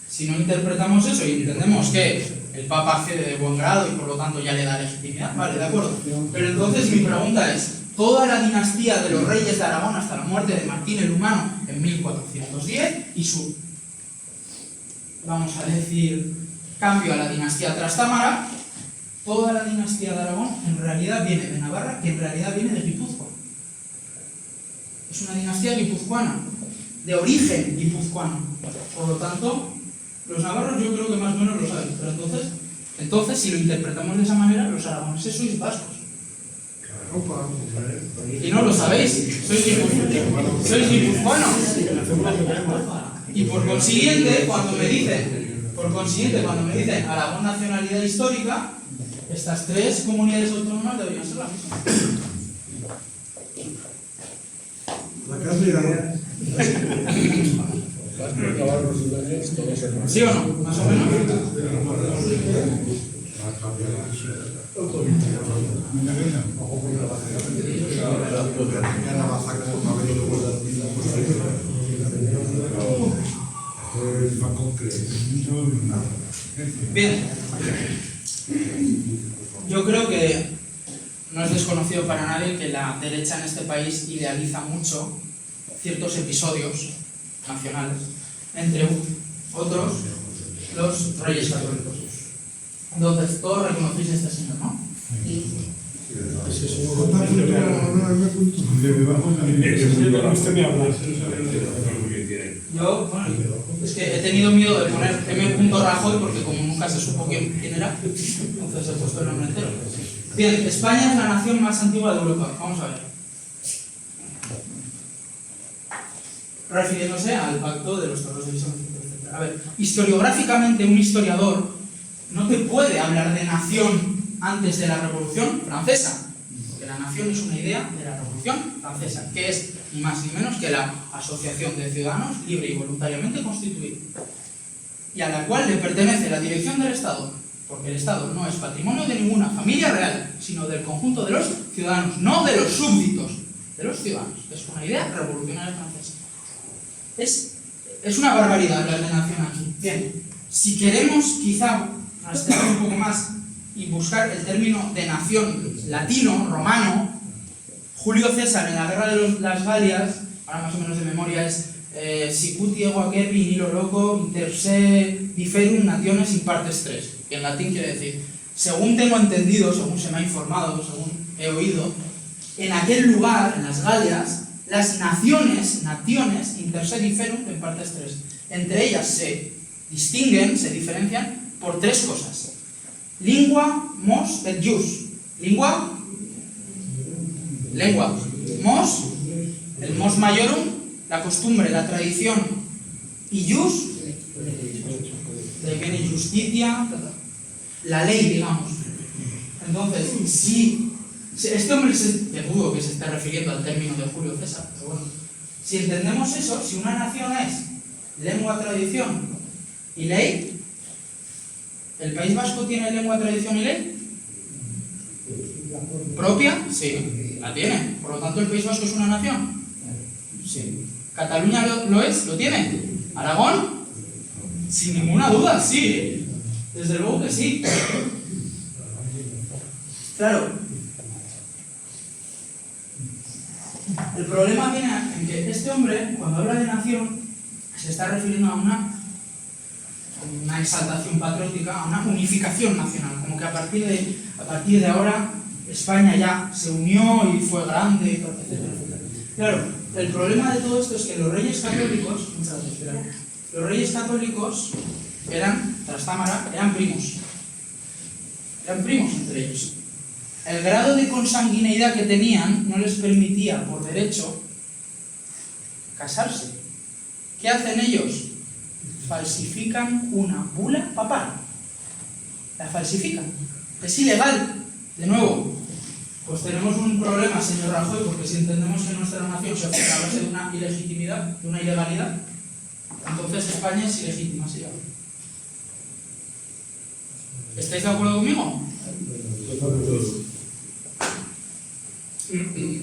Si no interpretamos eso y entendemos que el Papa accede de buen grado y por lo tanto ya le da legitimidad, vale, de acuerdo. Pero entonces mi pregunta es, toda la dinastía de los reyes de Aragón hasta la muerte de Martín el Humano en 1410 y su, vamos a decir, cambio a la dinastía Trastámara, toda la dinastía de Aragón en realidad viene de Navarra, que en realidad viene de Guipúzcoa. Es una dinastía guipuzcoana, de origen guipuzcoano. Por lo tanto, los navarros yo creo que más o menos lo saben, pero entonces si lo interpretamos de esa manera, los aragoneses sois vascos. Y no lo sabéis, sois guipuzcoanos. Y por consiguiente, cuando me dicen Aragón nacionalidad histórica, estas tres comunidades autónomas deberían ser la misma. La casa y Aragón. ¿Sí o no? Más o menos. Bien. Yo creo que no es desconocido para nadie que la derecha en este país idealiza mucho ciertos episodios nacionales, entre otros los Reyes Católicos. Entonces, todos reconocéis a este señor, ¿no? Ese señor usted me habla. Yo, bueno, es que he tenido miedo de poner M. Rajoy porque como nunca se supo quién era, entonces he puesto el nombre entero. Bien, España es la nación más antigua de Europa. Vamos a ver. Refiriéndose al pacto de los toros de Vicente, etc. A ver, historiográficamente un historiador no te puede hablar de nación antes de la Revolución Francesa, porque la nación es una idea de la Revolución Francesa, que es ni más ni menos que la asociación de ciudadanos libre y voluntariamente constituida, y a la cual le pertenece la dirección del Estado, porque el Estado no es patrimonio de ninguna familia real, sino del conjunto de los ciudadanos, no de los súbditos, de los ciudadanos. Es una idea revolucionaria francesa. Es una barbaridad hablar de nación aquí. Bien, si queremos quizá rastrear un poco más y buscar el término de nación latino, romano, Julio César en la guerra de las Galias, ahora más o menos de memoria, es sicuti ego aquepi nilo loco inter se diferum nationes in partes tres, que en latín quiere decir, según tengo entendido, según se me ha informado, según he oído, en aquel lugar, en las Galias, las naciones inter se diferum en partes tres. Entre ellas se distinguen, se diferencian por tres cosas. Lingua, mos et jus. Lingua, mos, el mos maiorum, la costumbre, la tradición, y jus, de viene justicia, la ley, digamos. Entonces, si este hombre, te dudo que se esté refiriendo al término de Julio César, pero bueno, si entendemos eso, si una nación es lengua, tradición y ley, ¿el País Vasco tiene lengua, tradición y ley? ¿Propia? Sí, la tiene. Por lo tanto, ¿el País Vasco es una nación? Sí. ¿Cataluña lo es? ¿Lo tiene? ¿Aragón? Sin ninguna duda, sí. Desde luego que sí. Claro. El problema viene en que este hombre, cuando habla de nación, se está refiriendo a una exaltación patriótica, a una unificación nacional, como que a partir de ahora España ya se unió y fue grande, etc. Claro, el problema de todo esto es que los reyes católicos, los reyes católicos eran, Trastámara, eran primos entre ellos. El grado de consanguineidad que tenían no les permitía, por derecho, casarse. ¿Qué hacen ellos? Falsifican una bula papal. La falsifican. Es ilegal. De nuevo, pues tenemos un problema, señor Rajoy, porque si entendemos que nuestra nación se hace a base de una ilegitimidad, de una ilegalidad, entonces España es ilegítima, ¿sí? ¿Estáis de acuerdo conmigo?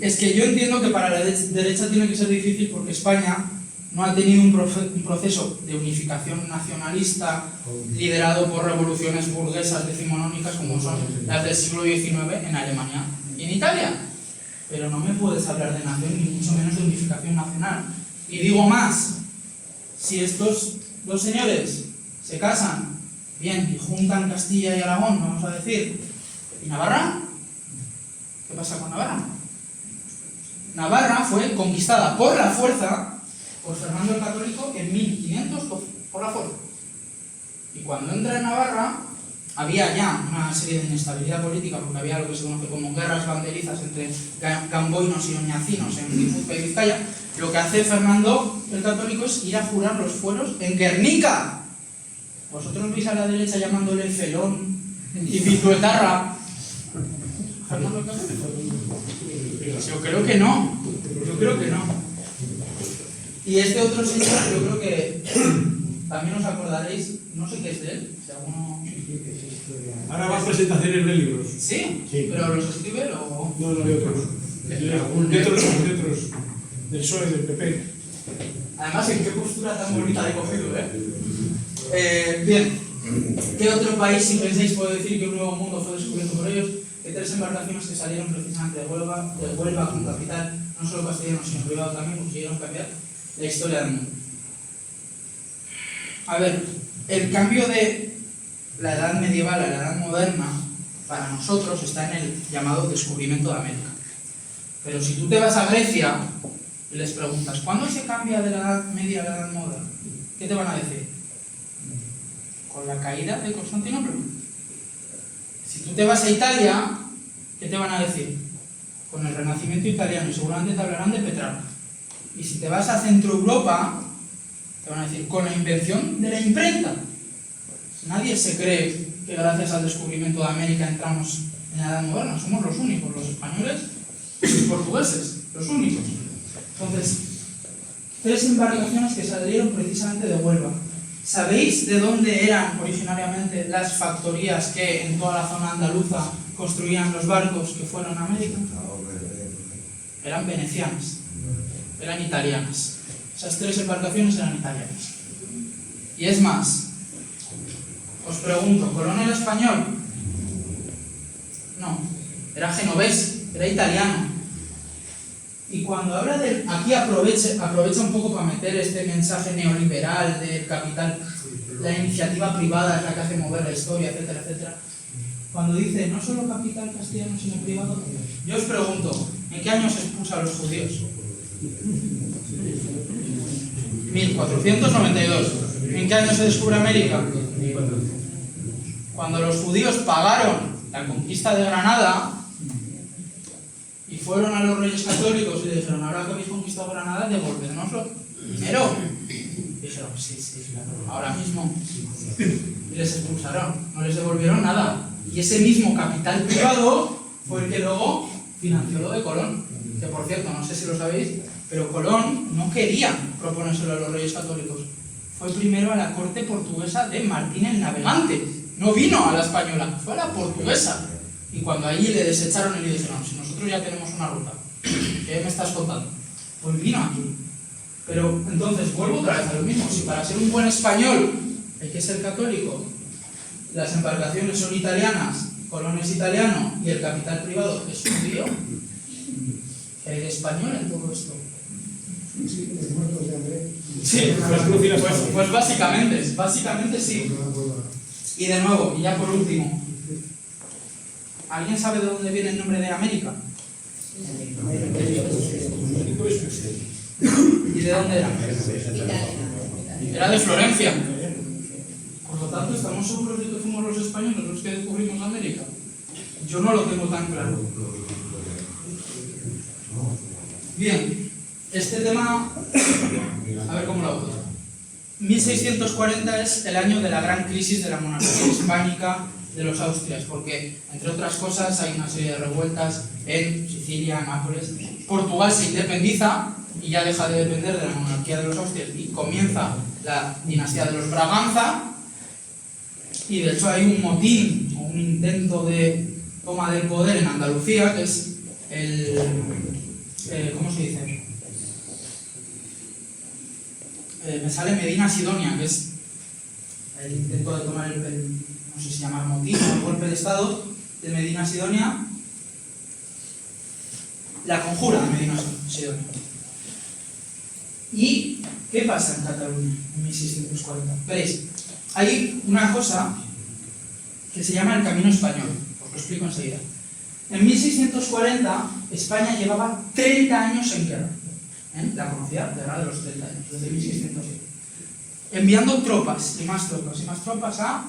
Es que yo entiendo que para la derecha tiene que ser difícil porque España no ha tenido un proceso de unificación nacionalista liderado por revoluciones burguesas decimonónicas como son las del siglo XIX en Alemania y en Italia. Pero no me puedes hablar de nación ni mucho menos de unificación nacional. Y digo más, si estos dos señores se casan, bien, y juntan Castilla y Aragón, vamos a decir, ¿y Navarra? ¿Qué pasa con Navarra? Navarra fue conquistada por la fuerza por Fernando el Católico en 1512, por la fuerza. Y cuando entra en Navarra, había ya una serie de inestabilidad política, porque había lo que se conoce como guerras banderizas entre gamboinos y oñacinos en Guipúzcoa y Vizcaya. Lo que hace Fernando el Católico es ir a jurar los fueros en Guernica. Vosotros veis a la derecha llamándole felón y pituetarra. ¿Fernando el Católico? Yo creo que no. Y este otro señor, yo creo que también os acordaréis, no sé qué es de él, si alguno... Ahora va a presentaciones de libros. ¿Sí? Sí. ¿Pero los escribe o...? No, de otros. De otros. Del PSOE, del PP. Además, ¿en qué postura tan bonita he cogido, Bien. ¿Qué otro país, si pensáis, puede decir que un nuevo mundo fue descubierto por ellos? Que 3 embarcaciones que salieron precisamente de Huelva con capital, no solo castellano, sino privado también, consiguieron cambiar la historia del mundo. A ver, el cambio de la edad medieval a la edad moderna, para nosotros, está en el llamado descubrimiento de América. Pero si tú te vas a Grecia y les preguntas, ¿cuándo se cambia de la edad media a la edad moderna? ¿Qué te van a decir? Con la caída de Constantinopla. Si tú te vas a Italia, ¿qué te van a decir? Con el Renacimiento italiano, y seguramente te hablarán de Petrarca. Y si te vas a Centro Europa, te van a decir, con la invención de la imprenta. Nadie se cree que gracias al descubrimiento de América entramos en la edad moderna. Somos los únicos, los españoles y los portugueses, los únicos. Entonces, 3 embarcaciones que salieron precisamente de Huelva. ¿Sabéis de dónde eran originariamente las factorías que en toda la zona andaluza construían los barcos que fueron a América? Eran venecianas, eran italianas. Esas 3 embarcaciones eran italianas. Y es más, os pregunto, ¿Colón era español? No, era genovés, era italiano. Y cuando habla de... Aquí aprovecha un poco para meter este mensaje neoliberal del capital, la iniciativa privada es la que hace mover la historia, etcétera, etcétera. Cuando dice no solo capital castellano sino privado, yo os pregunto, ¿en qué año se expulsan a los judíos? 1492. ¿En qué año se descubre América? Cuando los judíos pagaron la conquista de Granada y fueron a los reyes católicos y le dijeron, ahora que habéis conquistado Granada, devolvernoslo dinero. Dijeron, sí, claro, ahora mismo. Y les expulsaron, no les devolvieron nada. Y ese mismo capital privado fue el que luego financió lo de Colón. Que por cierto, no sé si lo sabéis, pero Colón no quería proponérselo a los reyes católicos. Fue primero a la corte portuguesa de Martín el Navegante. No vino a la española, fue a la portuguesa. Y cuando allí le desecharon y le dijeron, si nosotros ya tenemos una ruta, ¿qué me estás contando? Pues vino aquí. Pero entonces vuelvo otra vez a lo mismo. Si para ser un buen español hay que ser católico, las embarcaciones son italianas, Colón es italiano y el capital privado es judío, ¿qué hay de español en todo esto? Sí, pues básicamente sí. Y de nuevo, y ya por último, ¿alguien sabe de dónde viene el nombre de América? ¿Y de dónde era? Era de Florencia. Por lo tanto, ¿estamos seguros de que fuimos los españoles los que descubrimos América? Yo no lo tengo tan claro. Bien, este tema, a ver cómo lo hago. 1640 es el año de la gran crisis de la monarquía hispánica de los Austrias, porque, entre otras cosas, hay una serie de revueltas en Sicilia, Nápoles. Portugal se independiza y ya deja de depender de la monarquía de los Austrias y comienza la dinastía de los Braganza, y de hecho hay un motín o un intento de toma del poder en Andalucía, que es el... ¿cómo se dice? Me sale Medina Sidonia, que es el intento de tomar no sé si llamar motín o el golpe de estado de Medina Sidonia, la conjura de Medina Sidonia. ¿Y qué pasa en Cataluña en 1640? Veréis, hay una cosa que se llama el Camino Español, os lo explico enseguida. En 1640 España llevaba 30 años en guerra, la conocida guerra de los 30 años, desde 1607, enviando tropas y más tropas y más tropas a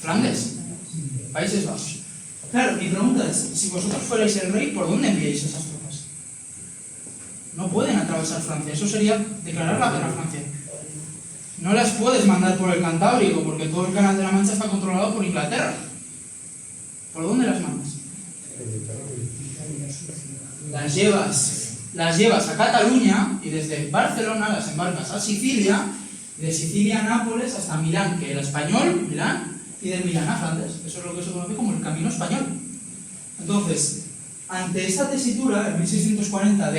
Flandes, Países Bajos. Claro, mi pregunta es, si vosotros fuerais el rey, ¿por dónde enviáis esas tropas? No pueden atravesar Francia, eso sería declarar la guerra a Francia. No las puedes mandar por el Cantábrico, porque todo el Canal de la Mancha está controlado por Inglaterra. ¿Por dónde las mandas? Las llevas a Cataluña y desde Barcelona las embarcas a Sicilia, de Sicilia a Nápoles hasta Milán, que era español, Milán, y de Milán a Flandes. Eso es lo que se conoce como el Camino Español. Entonces, ante esta tesitura, en 1640,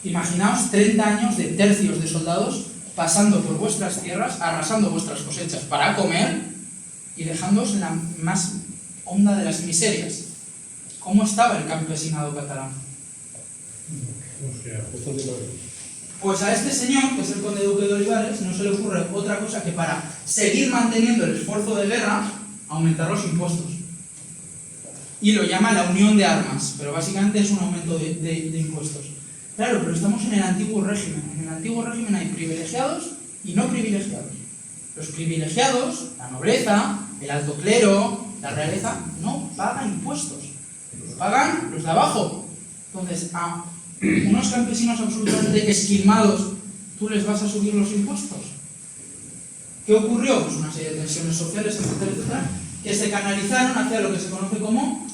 imaginaos 30 años de tercios de soldados pasando por vuestras tierras, arrasando vuestras cosechas para comer y dejándoos en la más honda de las miserias. ¿Cómo estaba el campesinado catalán? Pues a este señor, que es el conde duque de Olivares, no se le ocurre otra cosa que para seguir manteniendo el esfuerzo de guerra, aumentar los impuestos. Y lo llama la unión de armas, pero básicamente es un aumento de impuestos. Claro, pero estamos en el antiguo régimen. En el antiguo régimen hay privilegiados y no privilegiados. Los privilegiados, la nobleza, el alto clero, la realeza, no pagan impuestos. Los pagan los de abajo. Entonces, a unos campesinos absolutamente esquilmados, ¿tú les vas a subir los impuestos? ¿Qué ocurrió? Pues una serie de tensiones sociales, etcétera, etcétera, que se canalizaron hacia lo que se conoce como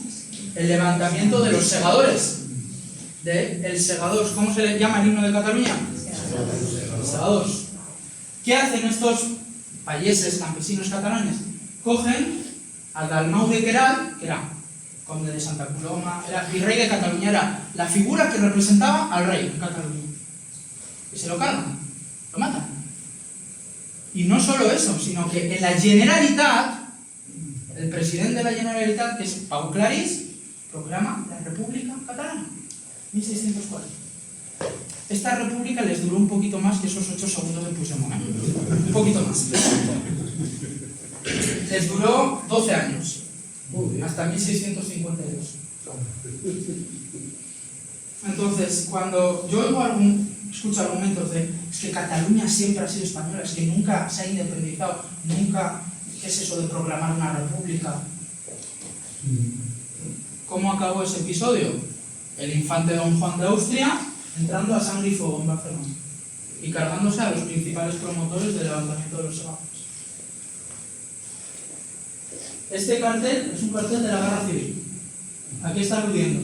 el levantamiento de los segadores. El segador, ¿cómo se le llama el himno de Cataluña? Segadors. ¿Qué hacen estos payeses, campesinos catalanes? Cogen a Dalmau de Queralt, que era conde de Santa Coloma, era virrey de Cataluña, era la figura que representaba al rey en Cataluña. Y se lo cargan, lo matan. Y no solo eso, sino que en la Generalitat, el presidente de la Generalitat, que es Pau Clarís, proclama la República Catalana, 1640. Esta república les duró un poquito más que esos 8 segundos de Puigdemont, un poquito más. Les duró 12 años, hasta 1652. Entonces, cuando yo escucho argumentos de es que Cataluña siempre ha sido española, es que nunca se ha independizado, nunca, ¿qué es eso de proclamar una república? ¿Cómo acabó ese episodio? El infante Don Juan de Austria entrando a sangre y fuego en Barcelona y cargándose a los principales promotores del levantamiento de los segadores. Este cartel es un cartel de la Guerra Civil. Aquí está aludiendo.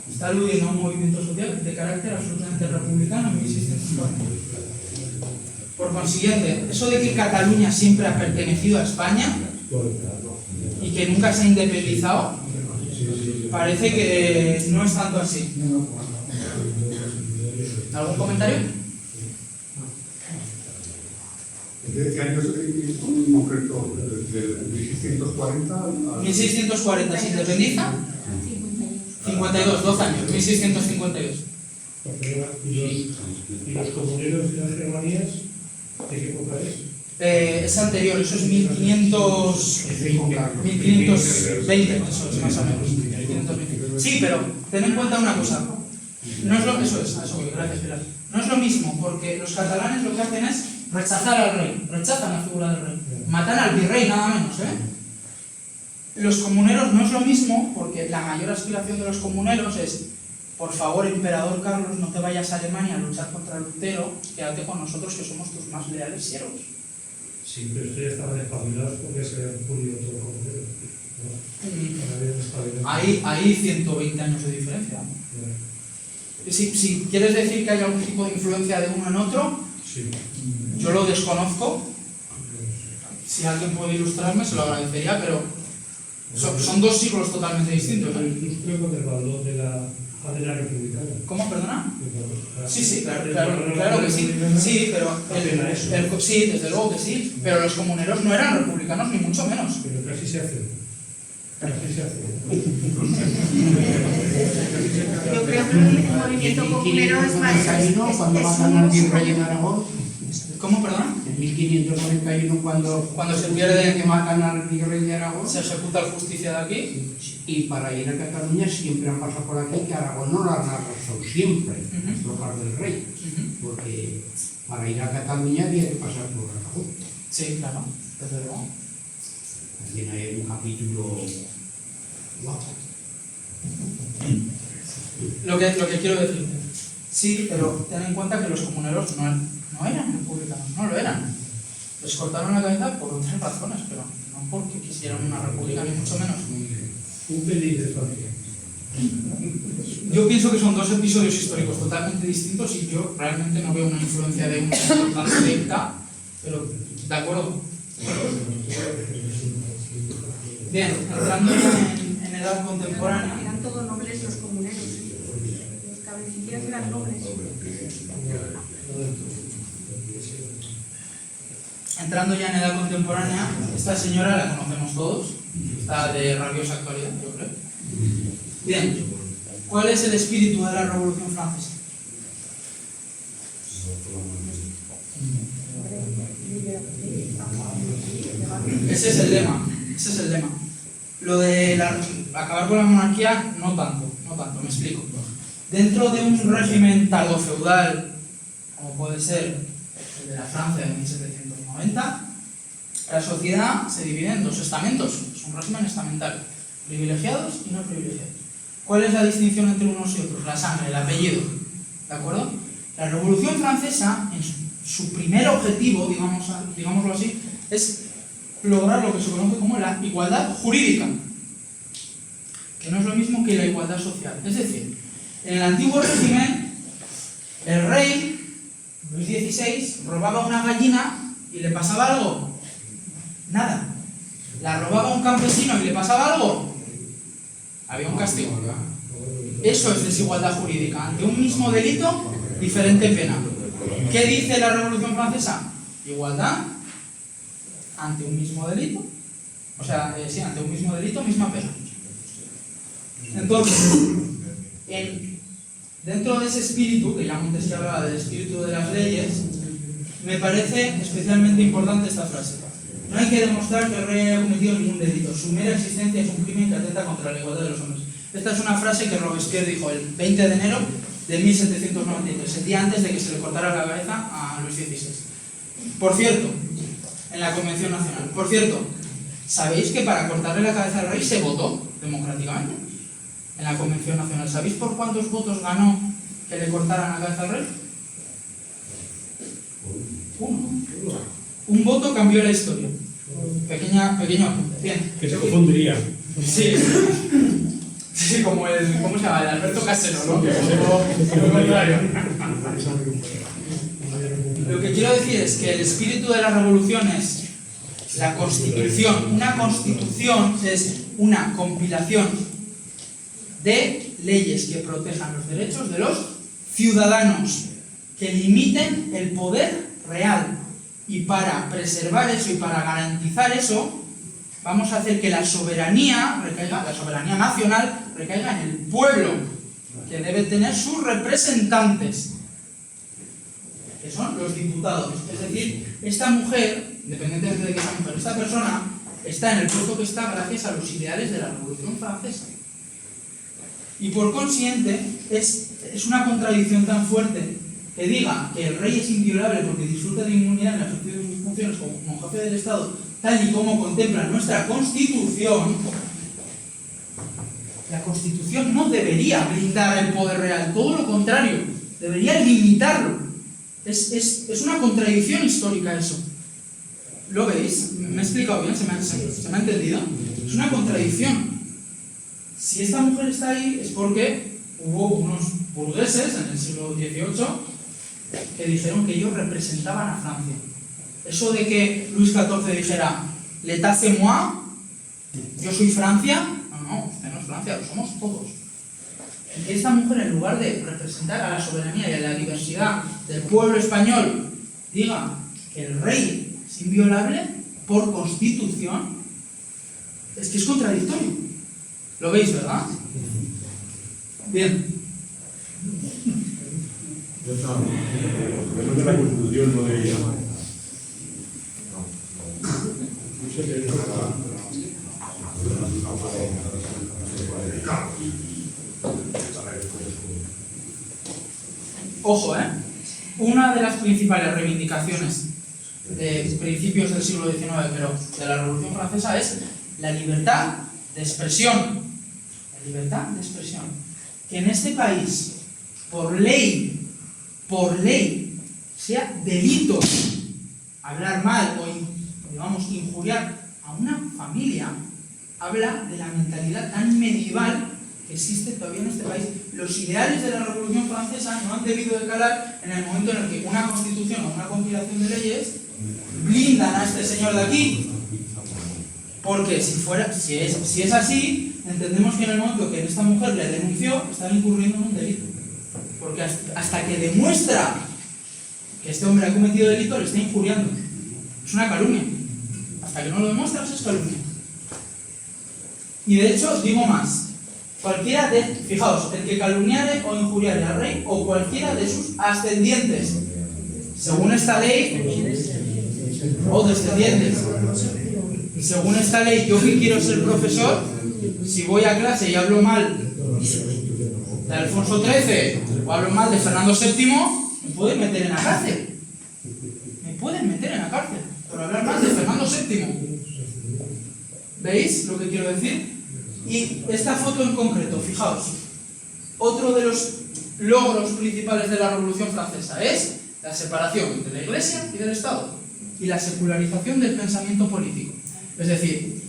Está aludiendo a un movimiento social de carácter absolutamente republicano en 1640. Por consiguiente, eso de que Cataluña siempre ha pertenecido a España y que nunca se ha independizado, parece que no es tanto así. ¿Algún comentario? ¿De qué años en concreto? ¿De 1640 a...? 1640 se independiza. 52, 12 años, 1652. ¿Y los comuneros y las germanías de qué época es? Es anterior, eso es 1520, eso es más o menos. 1520. Sí, pero ten en cuenta una cosa. No es lo que eso es, gracias Pilar. No es lo mismo, porque los catalanes lo que hacen es rechazar al rey, rechazan la figura del rey, matan al virrey nada menos, Los comuneros no es lo mismo, porque la mayor aspiración de los comuneros es: por favor, emperador Carlos, no te vayas a Alemania a luchar contra Lutero, quédate con nosotros que somos tus más leales siervos. Sí, pero ustedes estaban espabilados porque se habían pulido todo como Hay 120 años de diferencia. Si quieres decir que hay algún tipo de influencia de uno en otro, sí. Yo lo desconozco. Si alguien puede ilustrarme, se lo agradecería, pero son dos siglos totalmente distintos. Creo que el valor de la republicana. ¿Cómo, perdona? Sí, claro que sí. Sí, pero sí, desde luego que sí. Pero los comuneros no eran republicanos, ni mucho menos. Pero casi se hace. Casi se hace. Yo creo que el movimiento comunero es más... Cuando matan al virrey en Aragón. ¿Cómo, perdona? En 1541, Cuando se pierde, que matan al virrey de Aragón. se ejecuta la justicia de aquí. Y para ir a Cataluña siempre han pasado por aquí, que Aragón no lo han arrasado siempre, las tropas del rey. Porque para ir a Cataluña había que pasar por Aragón. Sí, claro, desde luego. También hay un capítulo guapo. Lo que quiero decirte, sí, pero ten en cuenta que los comuneros no eran republicanos, no lo eran. Les cortaron la cabeza por otras razones, pero no porque quisieran una república, ni mucho menos. Un pelín de familia. Yo pienso que son dos episodios históricos totalmente distintos y yo realmente no veo una influencia de una tan directa, pero de acuerdo. Bien, entrando en edad contemporánea. Eran todos nobles los comuneros. ni siquiera eran nobles. Entrando ya en edad contemporánea, esta señora la conocemos todos, está de rabiosa actualidad, yo creo. Bien, ¿cuál es el espíritu de la Revolución Francesa? Ese es el lema, ese es el lema. Lo de acabar con la monarquía, no tanto, me explico. Dentro de un régimen tardofeudal, como puede ser el de la Francia de 1790, la sociedad se divide en dos estamentos, es un régimen estamentario, privilegiados y no privilegiados. ¿Cuál es la distinción entre unos y otros? La sangre, el apellido, ¿de acuerdo? La Revolución Francesa, en su primer objetivo, digámoslo así, es lograr lo que se conoce como la igualdad jurídica, que no es lo mismo que la igualdad social. Es decir, en el antiguo régimen, el rey, Luis XVI, robaba una gallina y le pasaba algo. Nada. La robaba un campesino y le pasaba algo. Había un castigo. Eso es desigualdad jurídica. Ante un mismo delito, diferente pena. ¿Qué dice la Revolución Francesa? Igualdad ante un mismo delito. O sea, sí, ante un mismo delito, misma pena. Entonces, dentro de ese espíritu, que ya Montesquieu hablaba del espíritu de las leyes, me parece especialmente importante esta frase. No hay que demostrar que el rey haya cometido ningún delito. Su mera existencia es un crimen que atenta contra la igualdad de los hombres. Esta es una frase que Robespierre dijo el 20 de enero de 1793, el día antes de que se le cortara la cabeza a Luis XVI. Por cierto, en la Convención Nacional. Por cierto, ¿sabéis que para cortarle la cabeza al rey se votó democráticamente? En la Convención Nacional. ¿Sabéis por cuántos votos ganó que le cortaran la cabeza al rey? Uno. Un voto cambió la historia. Pequeño apunte. Bien. Que se confundiría. Sí. Sí, como el... ¿Cómo se llama? El Alberto Castelo, ¿no? Lo contrario. Lo que quiero decir es que el espíritu de la revolución es la constitución. Una constitución es una compilación de leyes que protejan los derechos de los ciudadanos, que limiten el poder real. Y para preservar eso y para garantizar eso, vamos a hacer que la soberanía nacional recaiga en el pueblo, que debe tener sus representantes, que son los diputados. Es decir, esta mujer, independientemente de que sea mujer, esta persona está en el puesto que está gracias a los ideales de la Revolución Francesa. Y por consiguiente, es una contradicción tan fuerte que diga que el rey es inviolable porque disfruta de inmunidad en la ejercicio de sus funciones como jefe del Estado, tal y como contempla nuestra Constitución. La Constitución no debería blindar el poder real, todo lo contrario, debería limitarlo. Es una contradicción histórica eso. ¿Lo veis? ¿Me he explicado bien? ¿Se me ha entendido? Es una contradicción. Si esta mujer está ahí es porque hubo unos burgueses en el siglo XVIII que dijeron que ellos representaban a Francia. Eso de que Luis XIV dijera «L'état c'est moi», yo soy Francia, no, usted no es Francia, lo somos todos. Y esta mujer, en lugar de representar a la soberanía y a la diversidad del pueblo español, diga que el rey es inviolable por constitución, es que es contradictorio. ¿Lo veis, verdad? Bien. Después de la Constitución no debería. Ojo, una de las principales reivindicaciones de principios del siglo XIX, pero de la Revolución Francesa, es la libertad de expresión. La libertad de expresión. Que en este país, por ley, sea delito hablar mal o, digamos, injuriar a una familia, habla de la mentalidad tan medieval que existe todavía en este país. Los ideales de la Revolución Francesa no han debido de calar en el momento en el que una constitución o una compilación de leyes blindan a este señor de aquí. Porque si es así, entendemos que en el momento que esta mujer le denunció, están incurriendo en un delito. Porque hasta que demuestra que este hombre ha cometido delito, le está injuriando. Es una calumnia. Hasta que no lo demuestras, es calumnia. Y de hecho, os digo más. Cualquiera de, fijaos, el que calumniare o injuriare al rey o cualquiera de sus ascendientes, según esta ley, o descendientes. Y según esta ley, yo que quiero ser profesor, si voy a clase y hablo mal de Alfonso XIII o hablo mal de Fernando VII, me pueden meter en la cárcel. Me pueden meter en la cárcel por hablar mal de Fernando VII. ¿Veis lo que quiero decir? Y esta foto en concreto, fijaos, otro de los logros principales de la Revolución Francesa es la separación entre la Iglesia y del Estado y la secularización del pensamiento político. Es decir,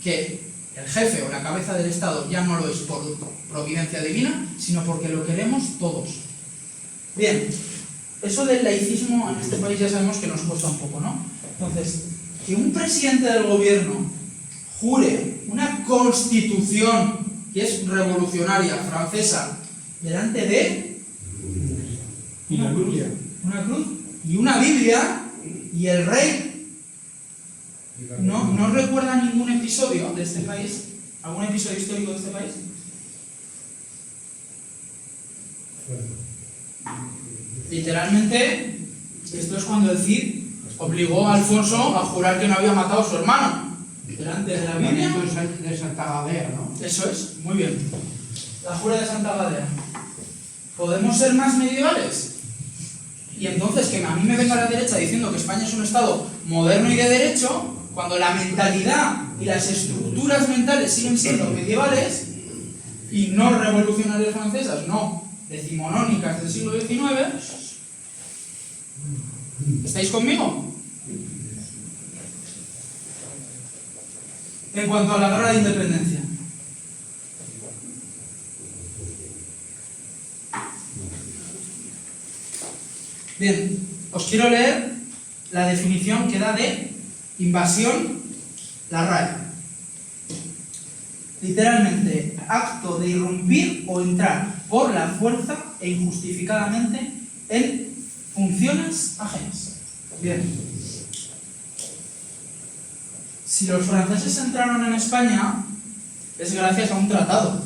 que el jefe o la cabeza del Estado ya no lo es por providencia divina, sino porque lo queremos todos. Bien, eso del laicismo en este país ya sabemos que nos cuesta un poco, ¿no? Entonces, que un presidente del gobierno jure una constitución que es revolucionaria, francesa, delante de Y la Biblia. una cruz y una Biblia, y el rey no recuerda ningún episodio de este país, algún episodio histórico de este país. Literalmente, esto es cuando el Cid obligó a Alfonso a jurar que no había matado a su hermano delante de la Biblia. De Santa Gadea, ¿no? Eso es, muy bien. La jura de Santa Gadea. ¿Podemos ser más medievales? Y entonces que a mí me venga la derecha diciendo que España es un Estado moderno y de derecho, cuando la mentalidad y las estructuras mentales siguen siendo medievales y no revolucionarias francesas, no decimonónicas del siglo XIX. ¿Estáis conmigo? En cuanto a la guerra de independencia. Bien, os quiero leer la definición que da de invasión la RAE. Literalmente, acto de irrumpir o entrar por la fuerza e injustificadamente en funciones ajenas. Bien. Si los franceses entraron en España, es gracias a un tratado.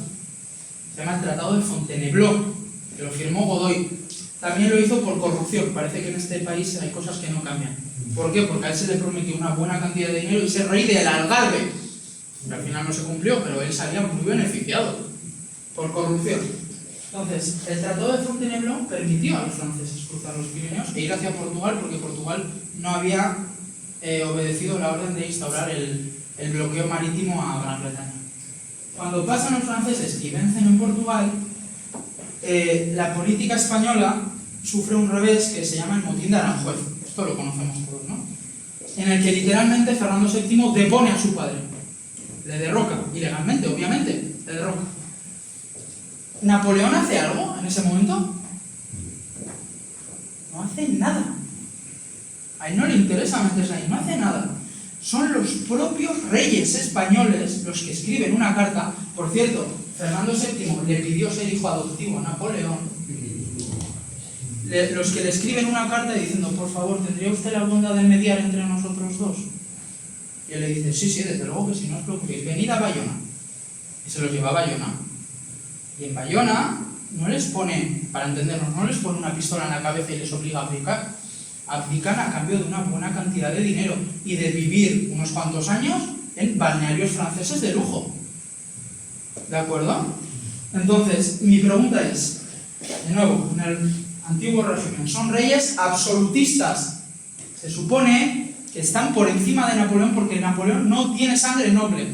Se llama el Tratado de Fontainebleau, que lo firmó Godoy. También lo hizo por corrupción. Parece que en este país hay cosas que no cambian. ¿Por qué? Porque a él se le prometió una buena cantidad de dinero y ser rey del Algarve. Que al final no se cumplió, pero él salía muy beneficiado por corrupción. Entonces, el Tratado de Fontainebleau permitió a los franceses cruzar los Pirineos e ir hacia Portugal, porque Portugal no había obedecido la orden de instaurar el bloqueo marítimo a Gran Bretaña. Cuando pasan los franceses y vencen en Portugal, la política española sufre un revés que se llama el motín de Aranjuez. Esto lo conocemos todos, ¿no? En el que literalmente Fernando VII depone a su padre. Le derroca, ilegalmente, obviamente, le derroca. ¿Napoleón hace algo en ese momento? No hace nada. A él no le interesa meterse ahí, no hace nada. Son los propios reyes españoles los que escriben una carta. Por cierto, Fernando VII le pidió ser hijo adoptivo a Napoleón. Los que le escriben una carta diciendo, por favor, ¿tendría usted la bondad de mediar entre nosotros dos? Y él le dice, sí, desde luego que sí, no os preocupéis, venid a Bayona. Y se los lleva a Bayona. Y en Bayona no les pone, para entendernos, no les pone una pistola en la cabeza y les obliga a abdicar. Abdican a cambio de una buena cantidad de dinero y de vivir unos cuantos años en balnearios franceses de lujo. ¿De acuerdo? Entonces, mi pregunta es, de nuevo, en el antiguo régimen, son reyes absolutistas. Se supone que están por encima de Napoleón porque Napoleón no tiene sangre noble.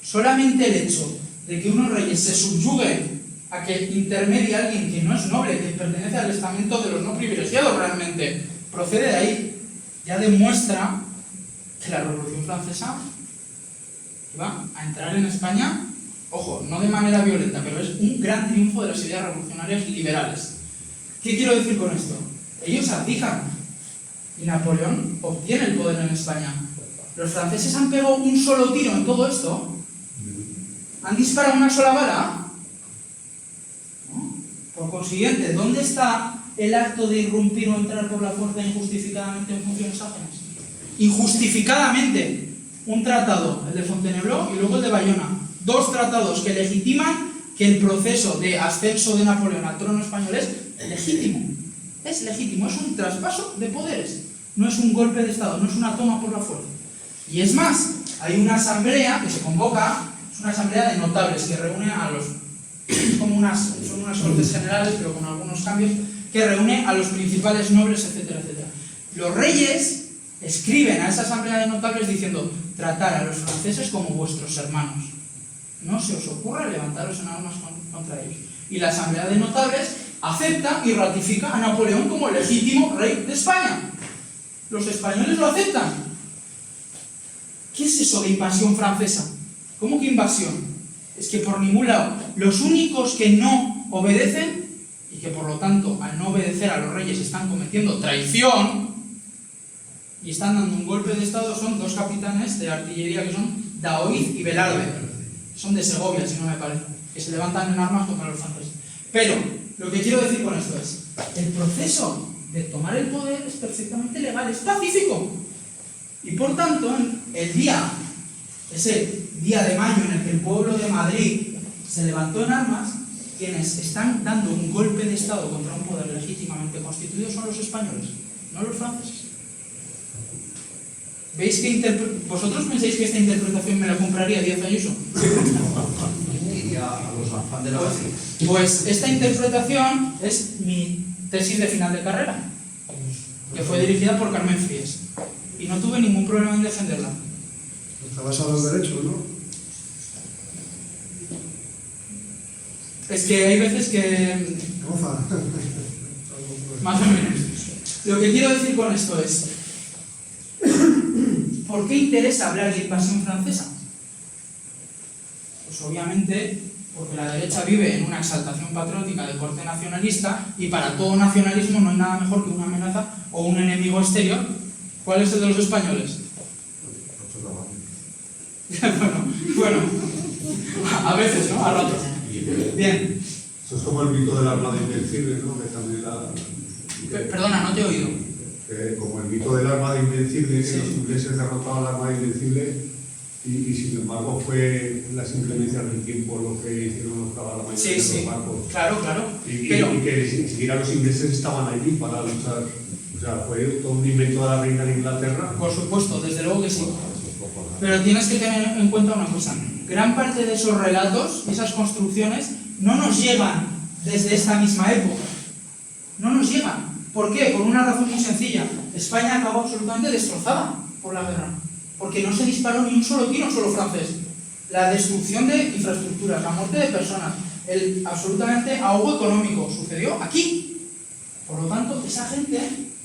Solamente el hecho de que unos reyes se subyuguen a que intermedie a alguien que no es noble, que pertenece al estamento de los no privilegiados realmente, procede de ahí, ya demuestra que la Revolución Francesa iba a entrar en España, ojo, no de manera violenta, pero es un gran triunfo de las ideas revolucionarias liberales. ¿Qué quiero decir con esto? Ellos abdican y Napoleón obtiene el poder en España. Los franceses han pegado un solo tiro en todo esto, han disparado una sola bala, ¿no? Por consiguiente, ¿dónde está el acto de irrumpir o entrar por la fuerza injustificadamente en funciones ajenas? Injustificadamente. Un tratado, el de Fontainebleau y luego el de Bayona. Dos tratados que legitiman que el proceso de ascenso de Napoleón al trono español es legítimo. Es legítimo, es un traspaso de poderes. No es un golpe de Estado, no es una toma por la fuerza. Y es más, hay una asamblea que se convoca, es una asamblea de notables que reúne a los... son unas cortes generales, pero con algunos cambios, que reúne a los principales nobles, etcétera, etcétera. Los reyes escriben a esa asamblea de notables diciendo: tratar a los franceses como vuestros hermanos. No se os ocurra levantaros en armas contra ellos. Y la asamblea de notables acepta y ratifica a Napoleón como legítimo rey de España. Los españoles lo aceptan. ¿Qué es eso de invasión francesa? ¿Cómo que invasión? Es que por ningún lado, los únicos que no obedecen, y que por lo tanto al no obedecer a los reyes están cometiendo traición y están dando un golpe de Estado, son dos capitanes de artillería que son Daoiz y Velarde. Son de Segovia, si no me parece, que se levantan en armas contra los franceses. Pero lo que quiero decir con esto es: el proceso de tomar el poder es perfectamente legal, es pacífico. Y por tanto, ese día de mayo en el que el pueblo de Madrid se levantó en armas, quienes están dando un golpe de Estado contra un poder legítimamente constituido son los españoles, no los franceses. ¿Veis que vosotros pensáis que esta interpretación me la compraría Díaz Ayuso? Pues esta interpretación es mi tesis de final de carrera, que fue dirigida por Carmen Fries, y no tuve ningún problema en defenderla. Está basado en derechos, ¿no? Es que hay veces que... Goza. Más o menos. Lo que quiero decir con esto es: ¿por qué interesa hablar de invasión francesa? Pues obviamente porque la derecha vive en una exaltación patriótica de corte nacionalista, y para todo nacionalismo no hay nada mejor que una amenaza o un enemigo exterior. ¿Cuál es el de los españoles? bueno, a veces, ¿no? A ratos. Bien. Eso es como el mito de la Armada Invencible, ¿no? Que también Perdona, no te he oído. Como el mito de la Armada Invencible, que los ingleses derrotaban a la Armada Invencible y sin embargo fue las inclemencias del tiempo lo que hicieron naufragar la mayoría de los barcos. Claro. Y Pero... que ni siquiera los ingleses estaban allí para luchar. O sea, fue todo un invento de la reina de Inglaterra. Por supuesto, desde luego que sí. Pero tienes que tener en cuenta una cosa: gran parte de esos relatos, esas construcciones, no nos llegan desde esta misma época. No nos llegan. ¿Por qué? Por una razón muy sencilla. España acabó absolutamente destrozada por la guerra, porque no se disparó ni un solo tiro solo francés. La destrucción de infraestructuras, la muerte de personas, el absolutamente ahogo económico sucedió aquí. Por lo tanto, esa gente,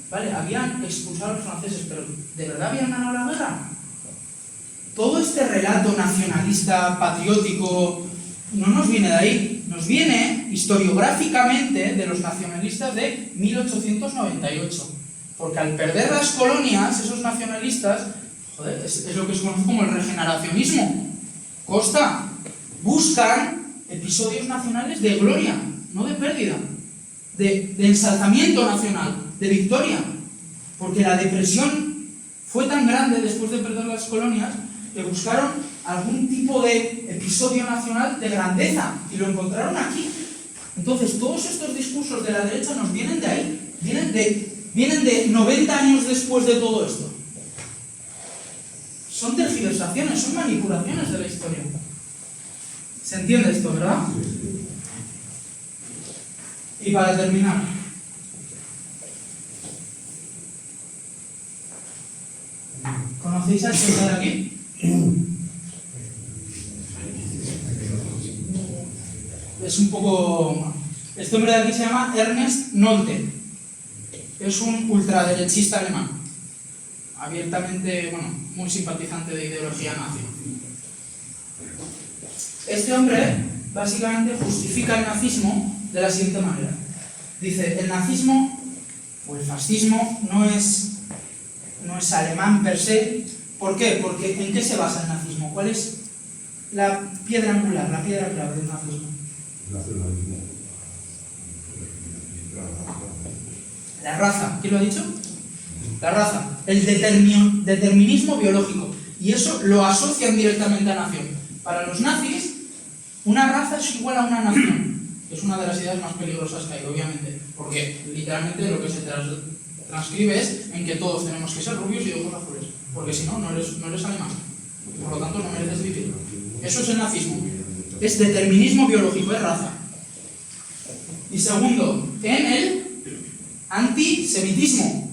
vale, habían expulsado a los franceses, pero ¿de verdad habían ganado la guerra? Todo este relato nacionalista, patriótico, no nos viene de ahí, nos viene historiográficamente de los nacionalistas de 1898. Porque al perder las colonias, esos nacionalistas, joder, es lo que se conoce como el regeneracionismo. Buscan episodios nacionales de gloria, no de pérdida, de ensalzamiento nacional, de victoria. Porque la depresión fue tan grande después de perder las colonias que buscaron algún tipo de episodio nacional de grandeza y lo encontraron aquí. Entonces todos estos discursos de la derecha nos vienen de ahí, vienen de 90 años después de todo esto. Son tergiversaciones, son manipulaciones de la historia. ¿Se entiende esto, verdad? Y para terminar, ¿conocéis a este de aquí? Es un poco... Este hombre de aquí se llama Ernst Nolte. Es un ultraderechista alemán. Abiertamente, muy simpatizante de ideología nazi. Este hombre básicamente justifica el nazismo de la siguiente manera. Dice: el nazismo o el fascismo no es alemán per se. ¿Por qué? Porque ¿en qué se basa el nazismo? ¿Cuál es la piedra angular, la piedra clave del nazismo? La raza, ¿quién lo ha dicho? La raza, el determinismo biológico. Y eso lo asocian directamente a nación. Para los nazis, una raza es igual a una nación. Es una de las ideas más peligrosas que hay, obviamente. Porque literalmente lo que se transcribe es en que todos tenemos que ser rubios y de ojos azules. Porque si no, no eres alemán. Por lo tanto, no mereces vivir. Eso es el nazismo. Es determinismo biológico, es raza. Y segundo, en el antisemitismo.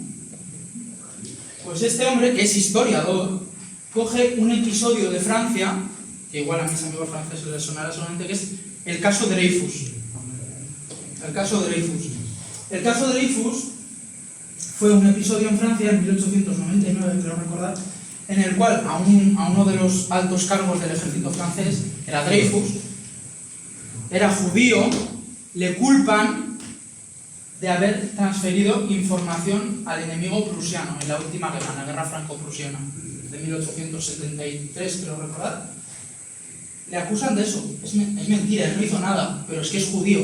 Pues este hombre, que es historiador, coge un episodio de Francia, que igual a mis amigos franceses les sonará solamente, que es el caso Dreyfus. El caso Dreyfus. El caso Dreyfus fue un episodio en Francia en 1899, creo recordar, en el cual a uno de los altos cargos del ejército francés, era Dreyfus, era judío, le culpan de haber transferido información al enemigo prusiano en la última guerra, la guerra franco-prusiana de 1873, creo recordar. Le acusan de eso. Es mentira, él no hizo nada, pero es que es judío.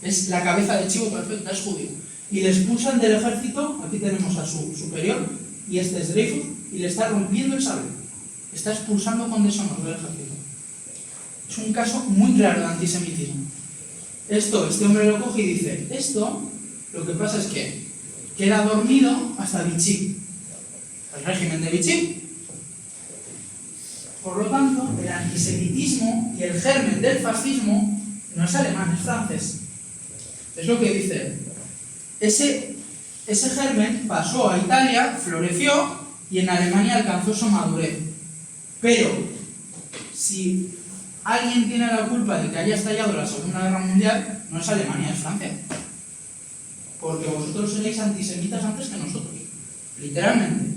Es la cabeza de chivo perfecta, es judío. Y le expulsan del ejército, aquí tenemos a su superior, y este es Dreyfus, y le está rompiendo el sable. Está expulsando con deshonor del ejército. Es un caso muy claro de antisemitismo. Este hombre lo coge y dice, esto, lo que pasa es que queda dormido hasta Vichy, el régimen de Vichy. Por lo tanto, el antisemitismo y el germen del fascismo no es alemán, es francés. Es lo que dice. Ese germen pasó a Italia, floreció y en Alemania alcanzó su madurez. Pero, si alguien tiene la culpa de que haya estallado la Segunda Guerra Mundial, no es Alemania, es Francia. Porque vosotros seréis antisemitas antes que nosotros, literalmente.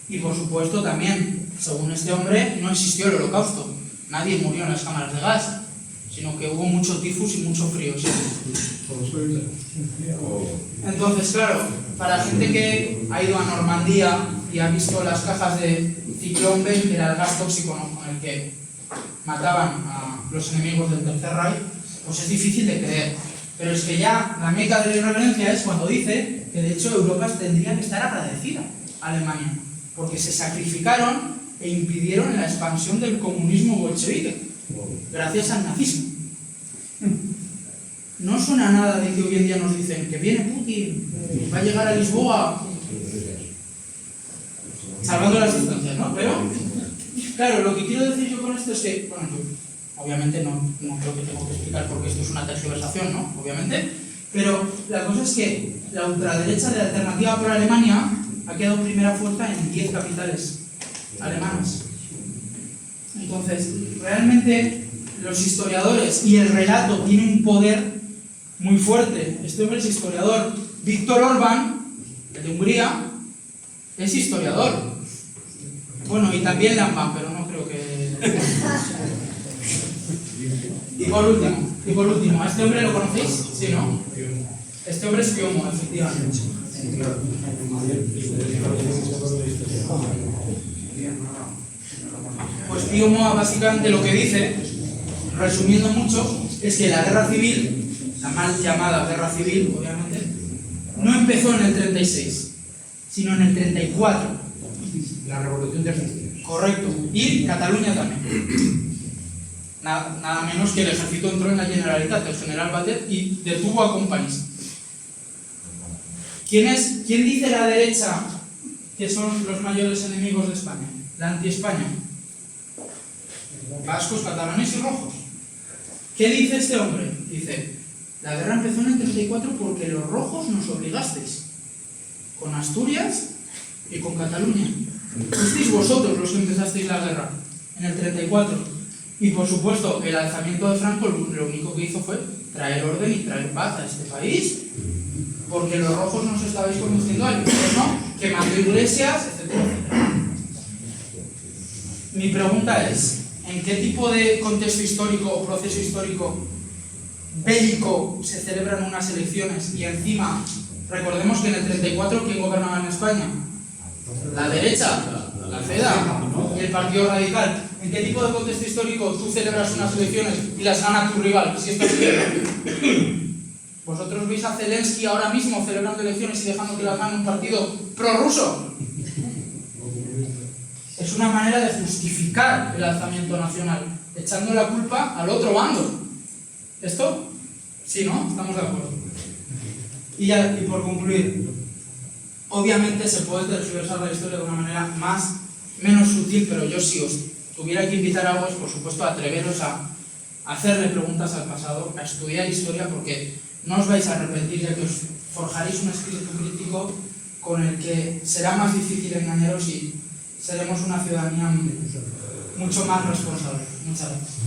Y por supuesto también, según este hombre, no existió el Holocausto. Nadie murió en las cámaras de gas, sino que hubo mucho tifus y mucho frío. ¿Sí? Entonces, claro, para gente que ha ido a Normandía y ha visto las cajas de Ciclón B, que era el gas tóxico, ¿no?, con el que mataban a los enemigos del Tercer Reich, pues es difícil de creer. Pero es que ya la meca de la irreverencia es cuando dice que de hecho Europa tendría que estar agradecida a Alemania, porque se sacrificaron e impidieron la expansión del comunismo bolchevique, gracias al nazismo. No suena nada de que hoy en día nos dicen que viene Putin, va a llegar a Lisboa, salvando las distancias, ¿no? Pero, claro, lo que quiero decir yo con esto es que, bueno, yo obviamente no creo que tengo que explicar porque esto es una tergiversación, ¿no? Obviamente, pero la cosa es que la ultraderecha de Alternativa por Alemania ha quedado primera fuerza en 10 capitales alemanas. Entonces, realmente los historiadores y el relato tienen un poder muy fuerte. Este hombre es historiador. Víctor Orbán, el de Hungría, es historiador. Bueno, y también Lamban, pero no creo que... Y por último, ¿a este hombre lo conocéis? Sí, ¿no? Este hombre es Piomo, efectivamente. Pues Piomo básicamente lo que dice, resumiendo mucho, es que la guerra civil, la mal llamada guerra civil, obviamente, no empezó en el 36, sino en el 34. La revolución de Justicia. Correcto. Y Cataluña también. Nada menos que el ejército entró en la Generalitat, el general Batet, y detuvo a Companys. ¿Quién dice la derecha que son los mayores enemigos de España? La anti-España. Vascos, catalanes y rojos. ¿Qué dice este hombre? Dice, la guerra empezó en el 34 porque los rojos nos obligasteis. Con Asturias y con Cataluña. Fuisteis vosotros los que empezasteis la guerra en el 34. Y por supuesto, el alzamiento de Franco lo único que hizo fue traer orden y traer paz a este país, porque los rojos nos estabais conduciendo al infierno, quemando iglesias, etcétera, etcétera. Mi pregunta es, ¿en qué tipo de contexto histórico o proceso histórico bélico se celebran unas elecciones? Y encima, recordemos que en el 34, ¿quién gobernaba en España? La derecha, la CEDA y el Partido Radical. ¿En qué tipo de contexto histórico tú celebras unas elecciones y las gana tu rival? Si está bien. ¿Vosotros veis a Zelensky ahora mismo celebrando elecciones y dejando que las gane un partido prorruso? Es una manera de justificar el alzamiento nacional, echando la culpa al otro bando. ¿Esto? Sí, ¿no? Estamos de acuerdo. Y por concluir, obviamente se puede tergiversar la historia de una manera menos sutil, pero yo si os tuviera que invitar a algo es, por supuesto, a atreveros a hacerle preguntas al pasado, a estudiar historia, porque no os vais a arrepentir, ya que os forjaréis un espíritu crítico con el que será más difícil engañaros y seremos una ciudadanía mucho más responsable. Muchas gracias.